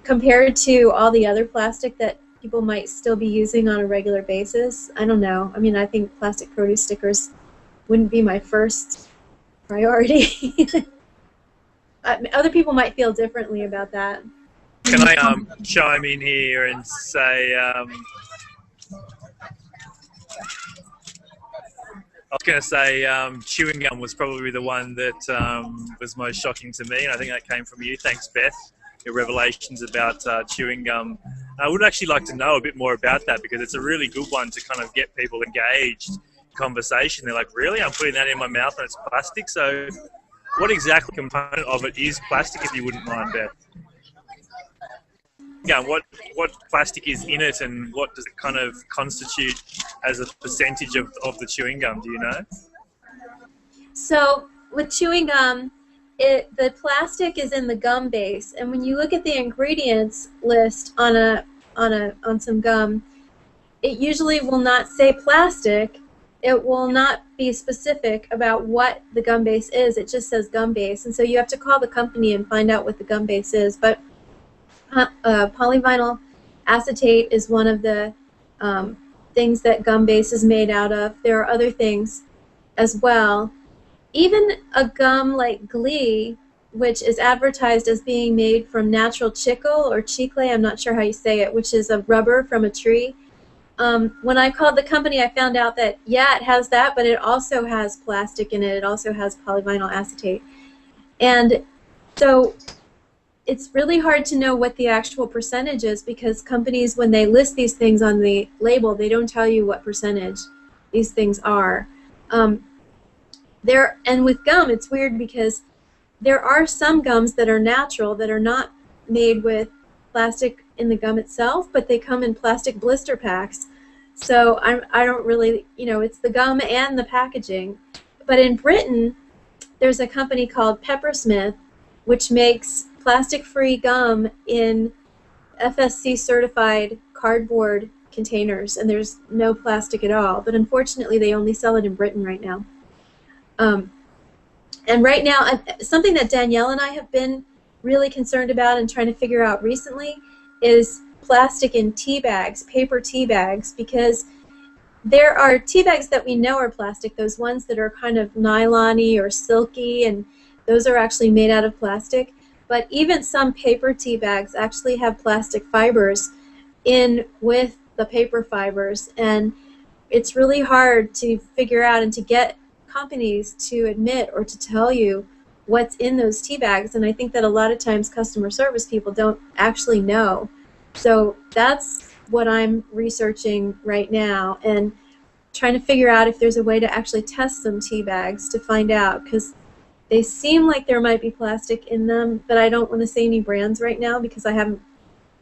compared to all the other plastic that people might still be using on a regular basis, I don't know. I mean, I think plastic produce stickers wouldn't be my first priority. Other people might feel differently about that. Can I chime in here and say, I was going to say chewing gum was probably the one that was most shocking to me, and I think that came from you. Thanks, Beth. Your revelations about chewing gum. I would actually like to know a bit more about that because it's a really good one to kind of get people engaged in conversation. They're like, really? I'm putting that in my mouth and it's plastic? So what exactly component of it is plastic, if you wouldn't mind, Beth? Yeah, what plastic is in it and what does it kind of constitute as a percentage of the chewing gum? Do you know? So with chewing gum, the plastic is in the gum base, and when you look at the ingredients list on some gum, it usually will not say plastic. It will not be specific about what the gum base is. It just says gum base, and so you have to call the company and find out what the gum base is. But polyvinyl acetate is one of the things that gum base is made out of. There are other things as well. Even a gum like Glee, which is advertised as being made from natural chicle or chicle, I'm not sure how you say it, which is a rubber from a tree. When I called the company, I found out that, yeah, it has that, but it also has plastic in it. It also has polyvinyl acetate. And so it's really hard to know what the actual percentage is because companies, when they list these things on the label, they don't tell you what percentage these things are. And with gum, it's weird because there are some gums that are natural that are not made with plastic in the gum itself, but they come in plastic blister packs. So I don't really, it's the gum and the packaging. But in Britain, there's a company called Peppersmith, which makes plastic-free gum in FSC-certified cardboard containers, and there's no plastic at all. But unfortunately, they only sell it in Britain right now. And right now, something that Danielle and I have been really concerned about and trying to figure out recently is plastic in tea bags, paper tea bags, because there are tea bags that we know are plastic, those ones that are kind of nylon-y or silky, and those are actually made out of plastic. But even some paper tea bags actually have plastic fibers in with the paper fibers, and it's really hard to figure out and to get companies to admit or to tell you what's in those tea bags. And I think that a lot of times customer service people don't actually know. So that's what I'm researching right now, and trying to figure out if there's a way to actually test some tea bags to find out, because they seem like there might be plastic in them, but I don't want to say any brands right now because I haven't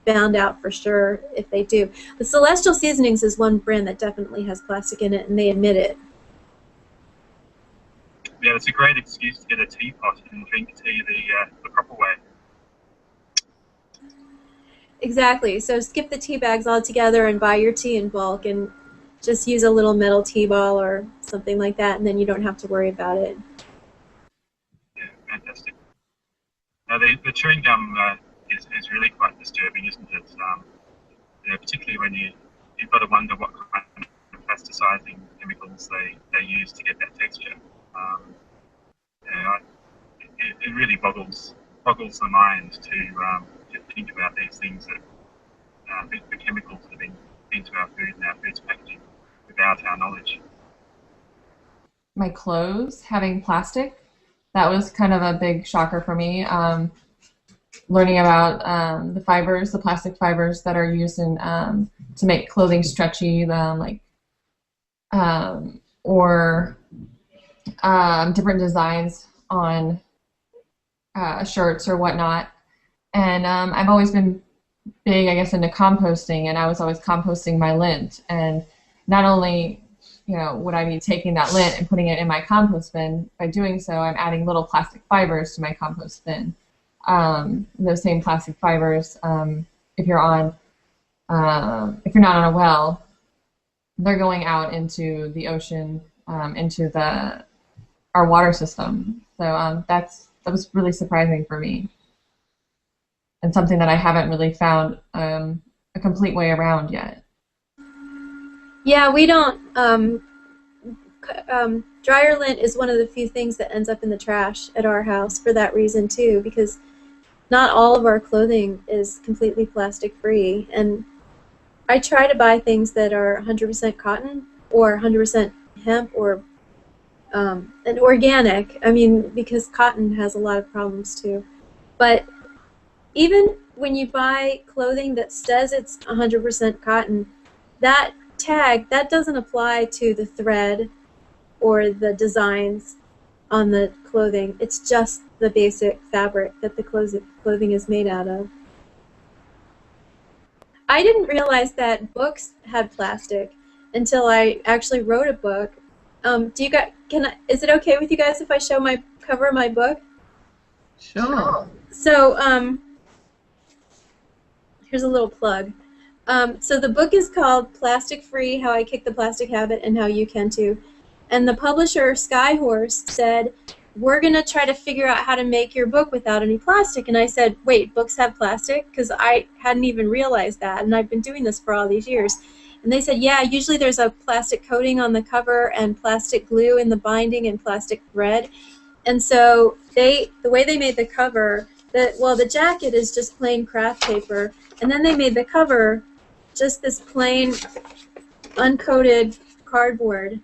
found out for sure if they do. The Celestial Seasonings is one brand that definitely has plastic in it, and they admit it. Yeah, it's a great excuse to get a teapot and drink tea the proper way. Exactly. So skip the tea bags altogether and buy your tea in bulk, and just use a little metal tea ball or something like that, and then you don't have to worry about it. Yeah, fantastic. Now, the chewing gum is really quite disturbing, isn't it? Particularly when you've got to wonder what kind of plasticizing chemicals they use to get that texture. It really boggles the mind to think about these things, that the chemicals that have been into our food and our food's packaging without our knowledge. My clothes having plastic, that was kind of a big shocker for me. Learning about the fibers, the plastic fibers that are used in to make clothing stretchy, or different designs on shirts or whatnot. And I've always been big, I guess, into composting, and I was always composting my lint. And not only, would I be taking that lint and putting it in my compost bin, by doing so, I'm adding little plastic fibers to my compost bin. Those same plastic fibers, if you're not on a well, they're going out into the ocean, into our water system. So that was really surprising for me, and something that I haven't really found a complete way around yet. Yeah, we don't. Dryer lint is one of the few things that ends up in the trash at our house for that reason too, because not all of our clothing is completely plastic free, and I try to buy things that are 100% cotton or 100% hemp or and organic. I mean, because cotton has a lot of problems too. But even when you buy clothing that says it's 100% cotton, that tag, that doesn't apply to the thread or the designs on the clothing. It's just the basic fabric that the clothing is made out of. I didn't realize that books had plastic until I actually wrote a book. Is it okay with you guys if I show my cover of my book? Sure. So here's a little plug. So the book is called Plastic Free: How I Kicked the Plastic Habit and How You Can Too. And the publisher, Skyhorse, said, we're going to try to figure out how to make your book without any plastic. And I said, wait, books have plastic? Because I hadn't even realized that, and I've been doing this for all these years. And they said, yeah, usually there's a plastic coating on the cover and plastic glue in the binding and plastic thread. And so the way they made the cover, the jacket is just plain craft paper, and then they made the cover just this plain uncoated cardboard.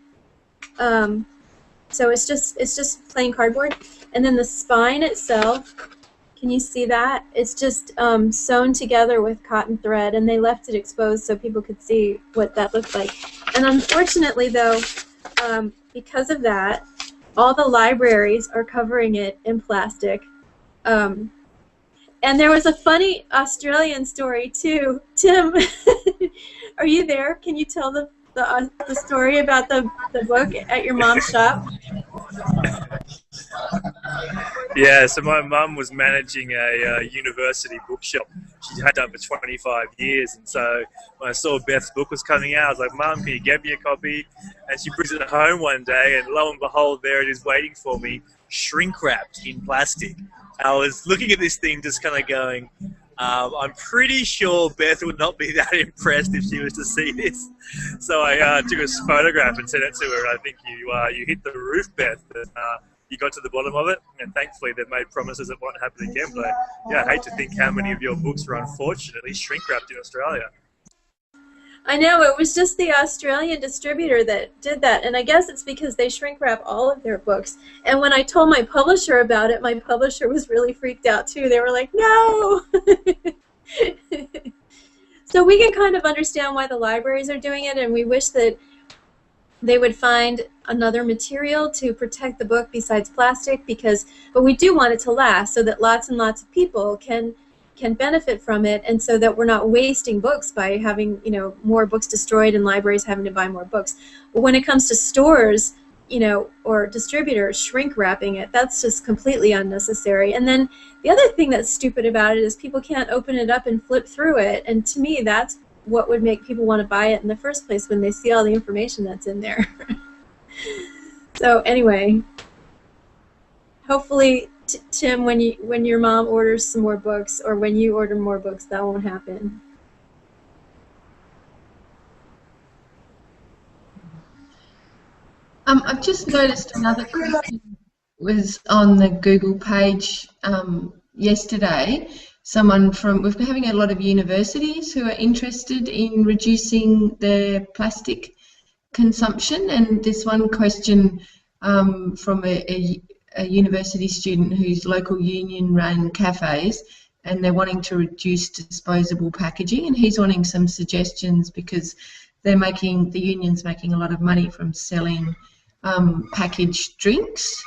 So it's just plain cardboard, and then the spine itself, can you see that? It's just sewn together with cotton thread, and they left it exposed so people could see what that looked like. And unfortunately, though, because of that, all the libraries are covering it in plastic. And there was a funny Australian story too. Tim, are you there? Can you tell the story about the book at your mom's shop? Yeah, so my mum was managing a university bookshop. She had that for 25 years, and so when I saw Beth's book was coming out, I was like, Mum, can you get me a copy? And she brings it home one day, and lo and behold, there it is waiting for me, shrink-wrapped in plastic. I was looking at this thing just kind of going, I'm pretty sure Beth would not be that impressed if she was to see this. So I took a photograph and sent it to her. I think you hit the roof, Beth. And, you got to the bottom of it, and thankfully they've made promises it won't happen again. But yeah, I hate to think how many of your books were unfortunately shrink wrapped in Australia. I know, it was just the Australian distributor that did that, and I guess it's because they shrink wrap all of their books. And when I told my publisher about it, my publisher was really freaked out too. They were like, no! So we can kind of understand why the libraries are doing it, and we wish that they would find another material to protect the book besides plastic, but we do want it to last so that lots and lots of people can benefit from it, and so that we're not wasting books by having, you know, more books destroyed and libraries having to buy more books. But when it comes to stores, you know, or distributors shrink wrapping it, that's just completely unnecessary. And then the other thing that's stupid about it is people can't open it up and flip through it, and to me that's what would make people want to buy it in the first place, when they see all the information that's in there. So anyway, hopefully Tim, when your mom orders some more books, or when you order more books, that won't happen. I've just noticed another question was on the Google page yesterday. We've been having a lot of universities who are interested in reducing their plastic consumption, and this one question from a university student whose local union ran cafes, and they're wanting to reduce disposable packaging, and he's wanting some suggestions because the union's making a lot of money from selling packaged drinks,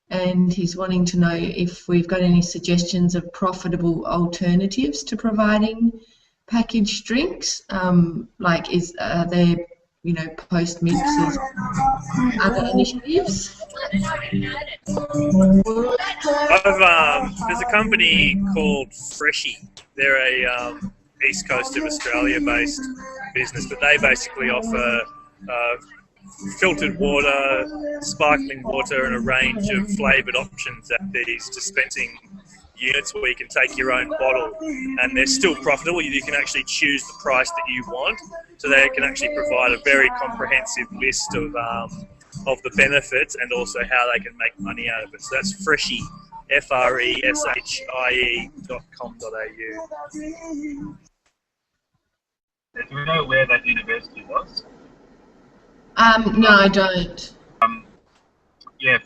and he's wanting to know if we've got any suggestions of profitable alternatives to providing packaged drinks, like are there, you know, post mixes, other initiatives? There's a company called Freshie. They're a East Coast of Australia based business, but they basically offer filtered water, sparkling water, and a range of flavoured options at these dispensing units where you can take your own bottle, and they're still profitable. You can actually choose the price that you want, so they can actually provide a very comprehensive list of the benefits and also how they can make money out of it. So that's Freshie, freshie.com.au. Do we know where that university was? No, I don't. Yeah,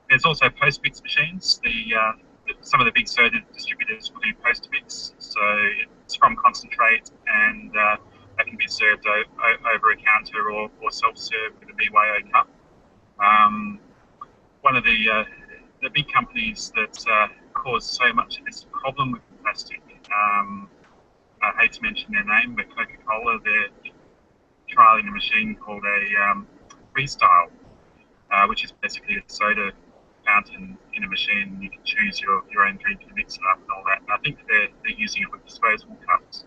there's also post-mix machines. Some of the big soda distributors will do post-mix, so it's from concentrate, and they can be served over a counter or self-serve with a BYO cup. One of the big companies that cause so much of this problem with plastic, I hate to mention their name, but Coca-Cola, they're trialing a machine called a Freestyle, which is basically a soda fountain in a machine. You can choose your own drink and mix it up and all that. And I think they're using it with disposable cups,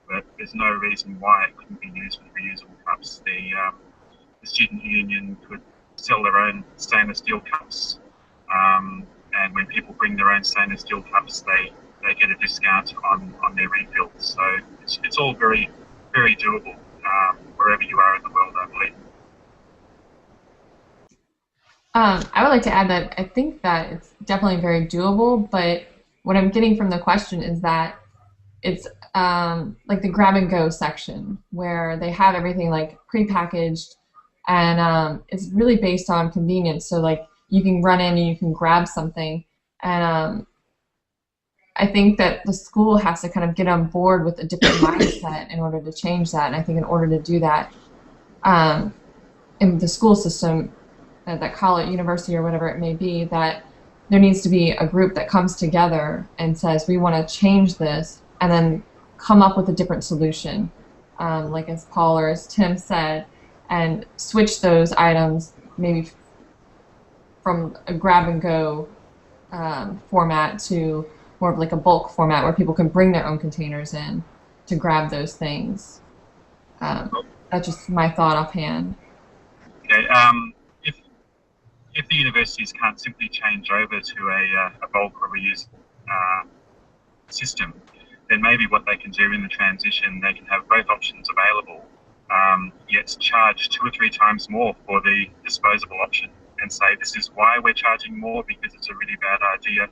but there's no reason why it couldn't be used with reusable cups. The student union could sell their own stainless steel cups, and when people bring their own stainless steel cups, they get a discount on their refills. So it's all very, very doable wherever you are in the world, I believe. I would like to add that I think that it's definitely very doable, but what I'm getting from the question is that it's like the grab and go section where they have everything like prepackaged, and it's really based on convenience. So like you can run in and you can grab something, and I think that the school has to kind of get on board with a different mindset in order to change that. And I think in order to do that, in the school system, at that college, university, or whatever it may be, that there needs to be a group that comes together and says, we want to change this, and then come up with a different solution, like as Paul or as Tim said, and switch those items maybe from a grab-and-go format to more of like a bulk format where people can bring their own containers in to grab those things. That's just my thought offhand. Okay. If the universities can't simply change over to a bulk or reuse system, then maybe what they can do in the transition, they can have both options available, yet charge 2 or 3 times more for the disposable option, and say, this is why we're charging more, because it's a really bad idea.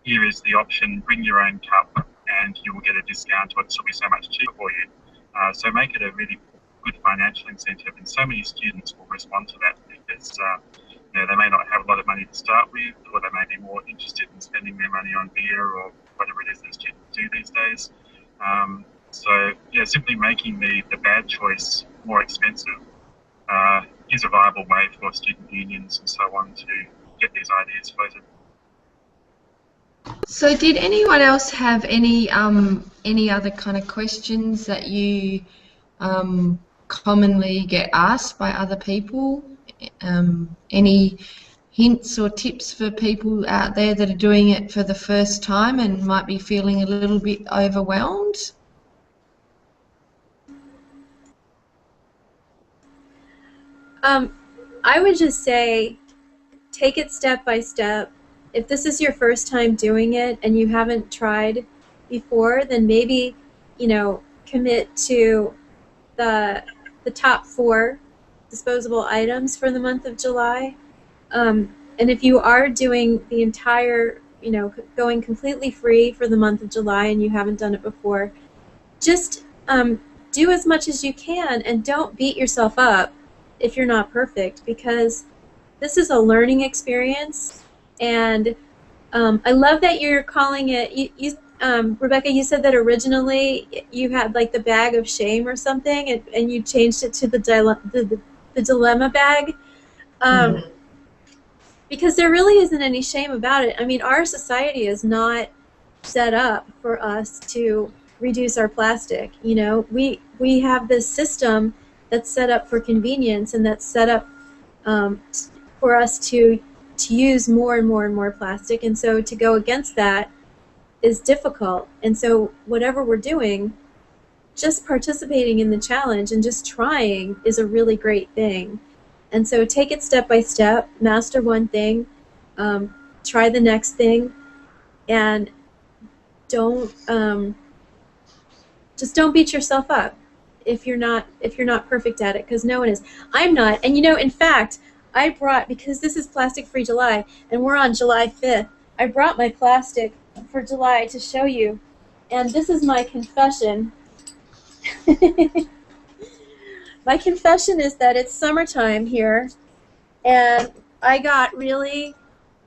Here is the option, bring your own cup and you will get a discount, or this will be so much cheaper for you. So make it a really good financial incentive, and so many students will respond to that because you know, they may not have a lot of money to start with, or they may be more interested in spending their money on beer or whatever it is that students do these days. So yeah, simply making the bad choice more expensive is a viable way for student unions and so on to get these ideas floated. So did anyone else have any other kind of questions that you commonly get asked by other people? Any hints or tips for people out there that are doing it for the first time and might be feeling a little bit overwhelmed? I would just say take it step by step. If this is your first time doing it and you haven't tried before, then maybe, you know, commit to the top 4 disposable items for the month of July. And if you are doing the entire, you know, going completely free for the month of July and you haven't done it before, just do as much as you can and don't beat yourself up if you're not perfect, because this is a learning experience. And I love that you're calling it, Rebecca, you said that originally you had like the bag of shame or something, and you changed it to the dilemma bag. Because there really isn't any shame about it. I mean, our society is not set up for us to reduce our plastic. You know, we have this system that's set up for convenience, and that's set up for us to use more and more and more plastic, and so to go against that is difficult. And so whatever we're doing, just participating in the challenge and just trying is a really great thing. And so take it step by step, master one thing, try the next thing, and just don't beat yourself up if you're not perfect at it, because no one is. I'm not. And you know, in fact, I brought, because this is Plastic Free July and we're on July 5th, I brought my plastic for July to show you, and this is my confession. My confession is that it's summertime here, and I got really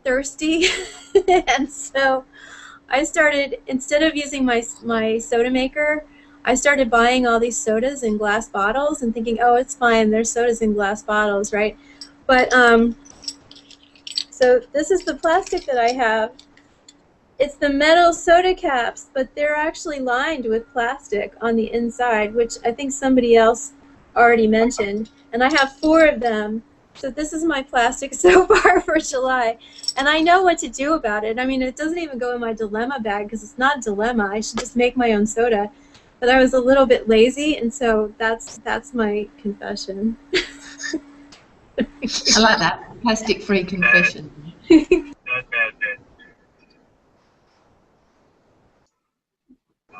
thirsty, and so I started, instead of using my soda maker, I started buying all these sodas in glass bottles and thinking, oh, it's fine, there's sodas in glass bottles, right? But, so this is the plastic that I have. It's the metal soda caps, but they're actually lined with plastic on the inside, which I think somebody else already mentioned. And I have 4 of them. So this is my plastic so far for July. And I know what to do about it. I mean, it doesn't even go in my dilemma bag because it's not a dilemma. I should just make my own soda. But I was a little bit lazy, and so that's my confession. I like that. Plastic-free confession.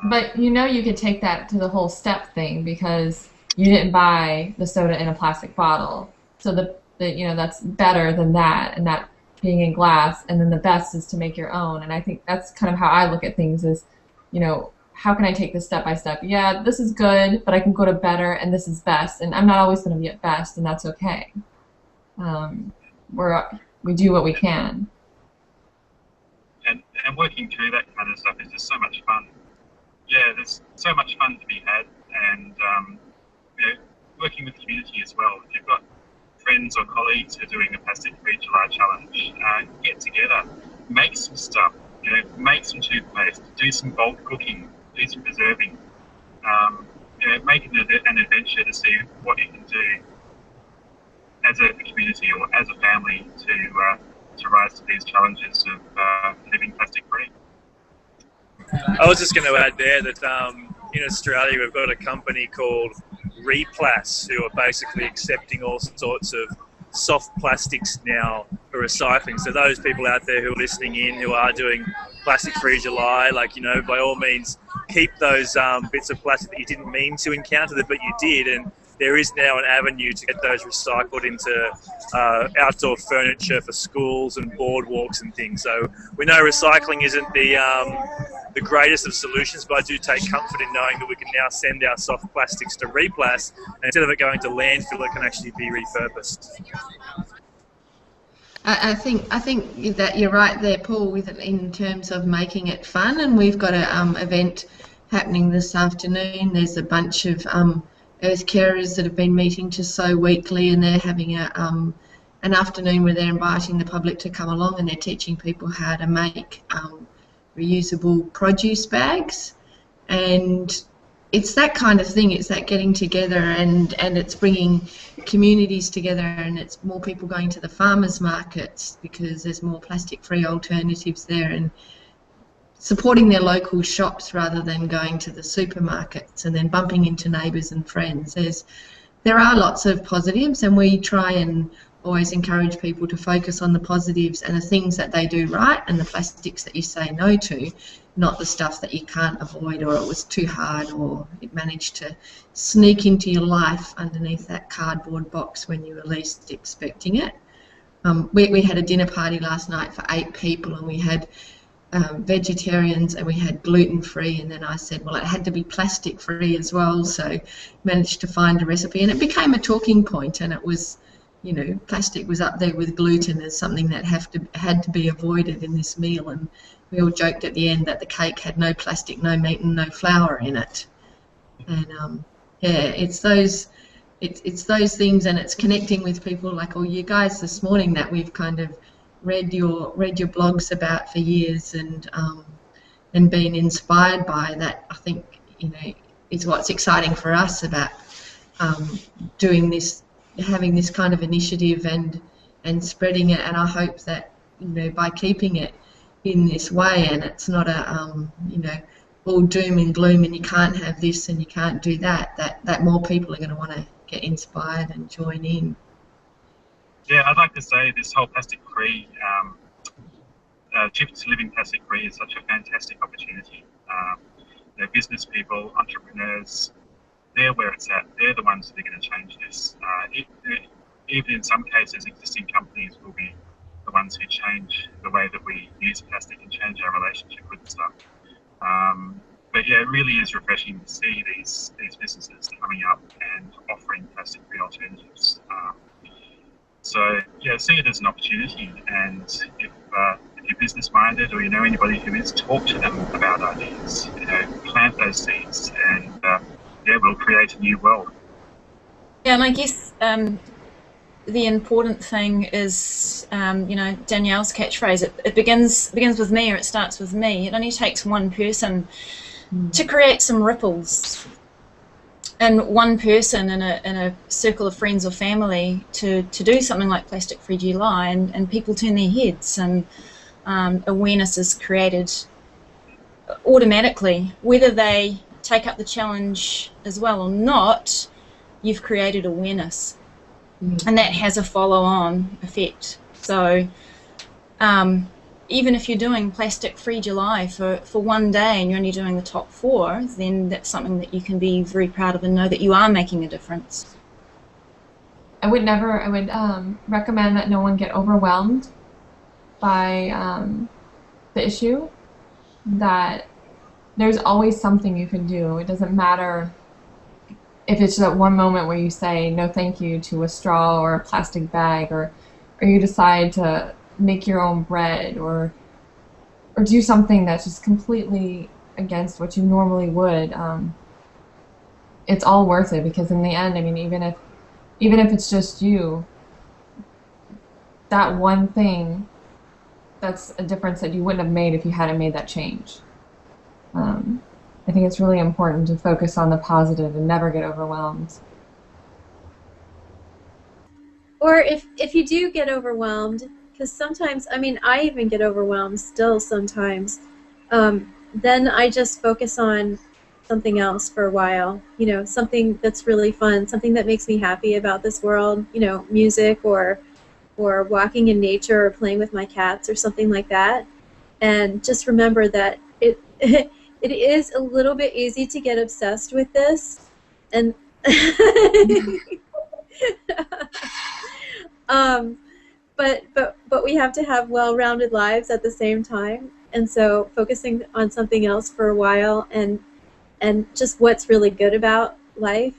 But you know, you could take that to the whole step thing, because you didn't buy the soda in a plastic bottle. So the you know, that's better than that, and that being in glass. And then the best is to make your own. And I think that's kind of how I look at things, is, you know, how can I take this step by step? Yeah, this is good, but I can go to better, and this is best. And I'm not always going to be at best, and that's okay. We do what we can. And working through that kind of stuff is just so much fun. Yeah, there's so much fun to be had, and you know, working with the community as well. If you've got friends or colleagues who are doing the Plastic Free July Challenge, get together, make some stuff. You know, make some toothpaste, do some bulk cooking, do some preserving. You know, make it an adventure to see what you can do as a community or as a family to rise to these challenges of living plastic free. I was just going to add there that in Australia we've got a company called Replas who are basically accepting all sorts of soft plastics now for recycling. So those people out there who are listening in who are doing Plastic Free July, like, you know, by all means keep those bits of plastic that you didn't mean to encounter, but you did, and there is now an avenue to get those recycled into outdoor furniture for schools and boardwalks and things. So we know recycling isn't the greatest of solutions, but I do take comfort in knowing that we can now send our soft plastics to Replas, and instead of it going to landfill, it can actually be repurposed. I think that you're right there, Paul, with it in terms of making it fun. And we've got an event happening this afternoon. There's a bunch of earth carers that have been meeting to sew weekly, and they're having an afternoon where they're inviting the public to come along, and they're teaching people how to make reusable produce bags. And it's that kind of thing. It's that getting together, and it's bringing communities together, and it's more people going to the farmers markets because there's more plastic-free alternatives there, and supporting their local shops rather than going to the supermarkets and then bumping into neighbours and friends. There are lots of positives, and we try and always encourage people to focus on the positives and the things that they do right, and the plastics that you say no to, not the stuff that you can't avoid, or it was too hard, or it managed to sneak into your life underneath that cardboard box when you were least expecting it. We had a dinner party last night for 8 people, and we had vegetarians and we had gluten-free, and then I said, well, it had to be plastic-free as well, so managed to find a recipe, and it became a talking point, and it was, you know, plastic was up there with gluten as something that had to be avoided in this meal, and we all joked at the end that the cake had no plastic, no meat, and no flour in it. And yeah, it's those things, and it's connecting with people like all you guys this morning that we've kind of read your blogs about for years, and been inspired by. That I think, you know, is what's exciting for us about doing this, having this kind of initiative and spreading it. And I hope that, you know, by keeping it in this way, and it's not a you know, all doom and gloom and you can't have this and you can't do that more people are going to want to get inspired and join in. Yeah, I'd like to say this whole plastic-free, cheaper to living plastic-free is such a fantastic opportunity. You know, business people, entrepreneurs, they're where it's at. They're the ones that are going to change this. Even in some cases, existing companies will be the ones who change the way that we use plastic and change our relationship with stuff. But yeah, it really is refreshing to see these businesses coming up and offering plastic-free alternatives. So yeah, see it as an opportunity, and if you're business-minded or you know anybody who is, talk to them about ideas. You know, plant those seeds, and yeah, we'll create a new world. Yeah, and I guess the important thing is, you know, Danielle's catchphrase. It begins with me, or it starts with me. It only takes one person to create some ripples. And one person in a circle of friends or family to do something like Plastic Free July, and people turn their heads, and awareness is created automatically. Whether they take up the challenge as well or not, you've created awareness, and that has a follow-on effect. So even if you're doing Plastic Free July for one day and you're only doing the top 4, then that's something that you can be very proud of and know that you are making a difference. I would recommend that no one get overwhelmed by the issue, that there's always something you can do. It doesn't matter if it's that one moment where you say no thank you to a straw or a plastic bag, or you decide to make your own bread, or do something that's just completely against what you normally would. It's all worth it, because in the end, I mean, even if it's just you, that one thing, that's a difference that you wouldn't have made if you hadn't made that change. I think it's really important to focus on the positive and never get overwhelmed. Or if you do get overwhelmed, because sometimes, I mean, I even get overwhelmed still sometimes, then I just focus on something else for a while, you know, something that's really fun, something that makes me happy about this world, you know, music or walking in nature or playing with my cats or something like that. And just remember that it is a little bit easy to get obsessed with this, and But we have to have well-rounded lives at the same time, and so focusing on something else for a while and just what's really good about life,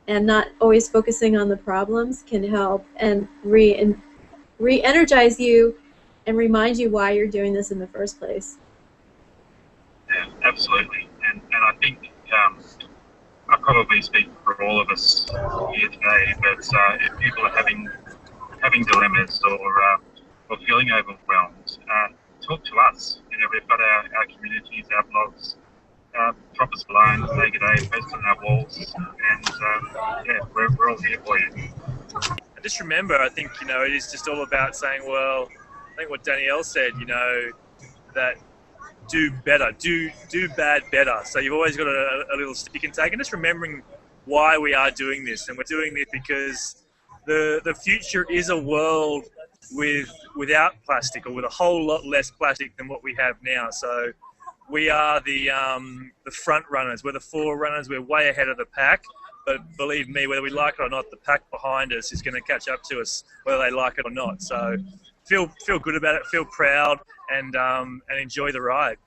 and not always focusing on the problems, can help and re-energize you and remind you why you're doing this in the first place. Yeah, absolutely. And I think I probably speak for all of us here today, but if people are having dilemmas or feeling overwhelmed, talk to us. You know, we've got our communities, our blogs. Drop us a line, say good day, post on our walls, and yeah, we're all here for you. And just remember, I think, you know, it is just all about saying, well, I think what Danielle said, you know, that do better, do bad better. So you've always got a little step you can take, and just remembering why we are doing this. And we're doing this because the future is a world without plastic, or with a whole lot less plastic than what we have now. So we are the front runners. We're the forerunners. We're way ahead of the pack. But believe me, whether we like it or not, the pack behind us is going to catch up to us, whether they like it or not. So feel good about it. Feel proud, and enjoy the ride.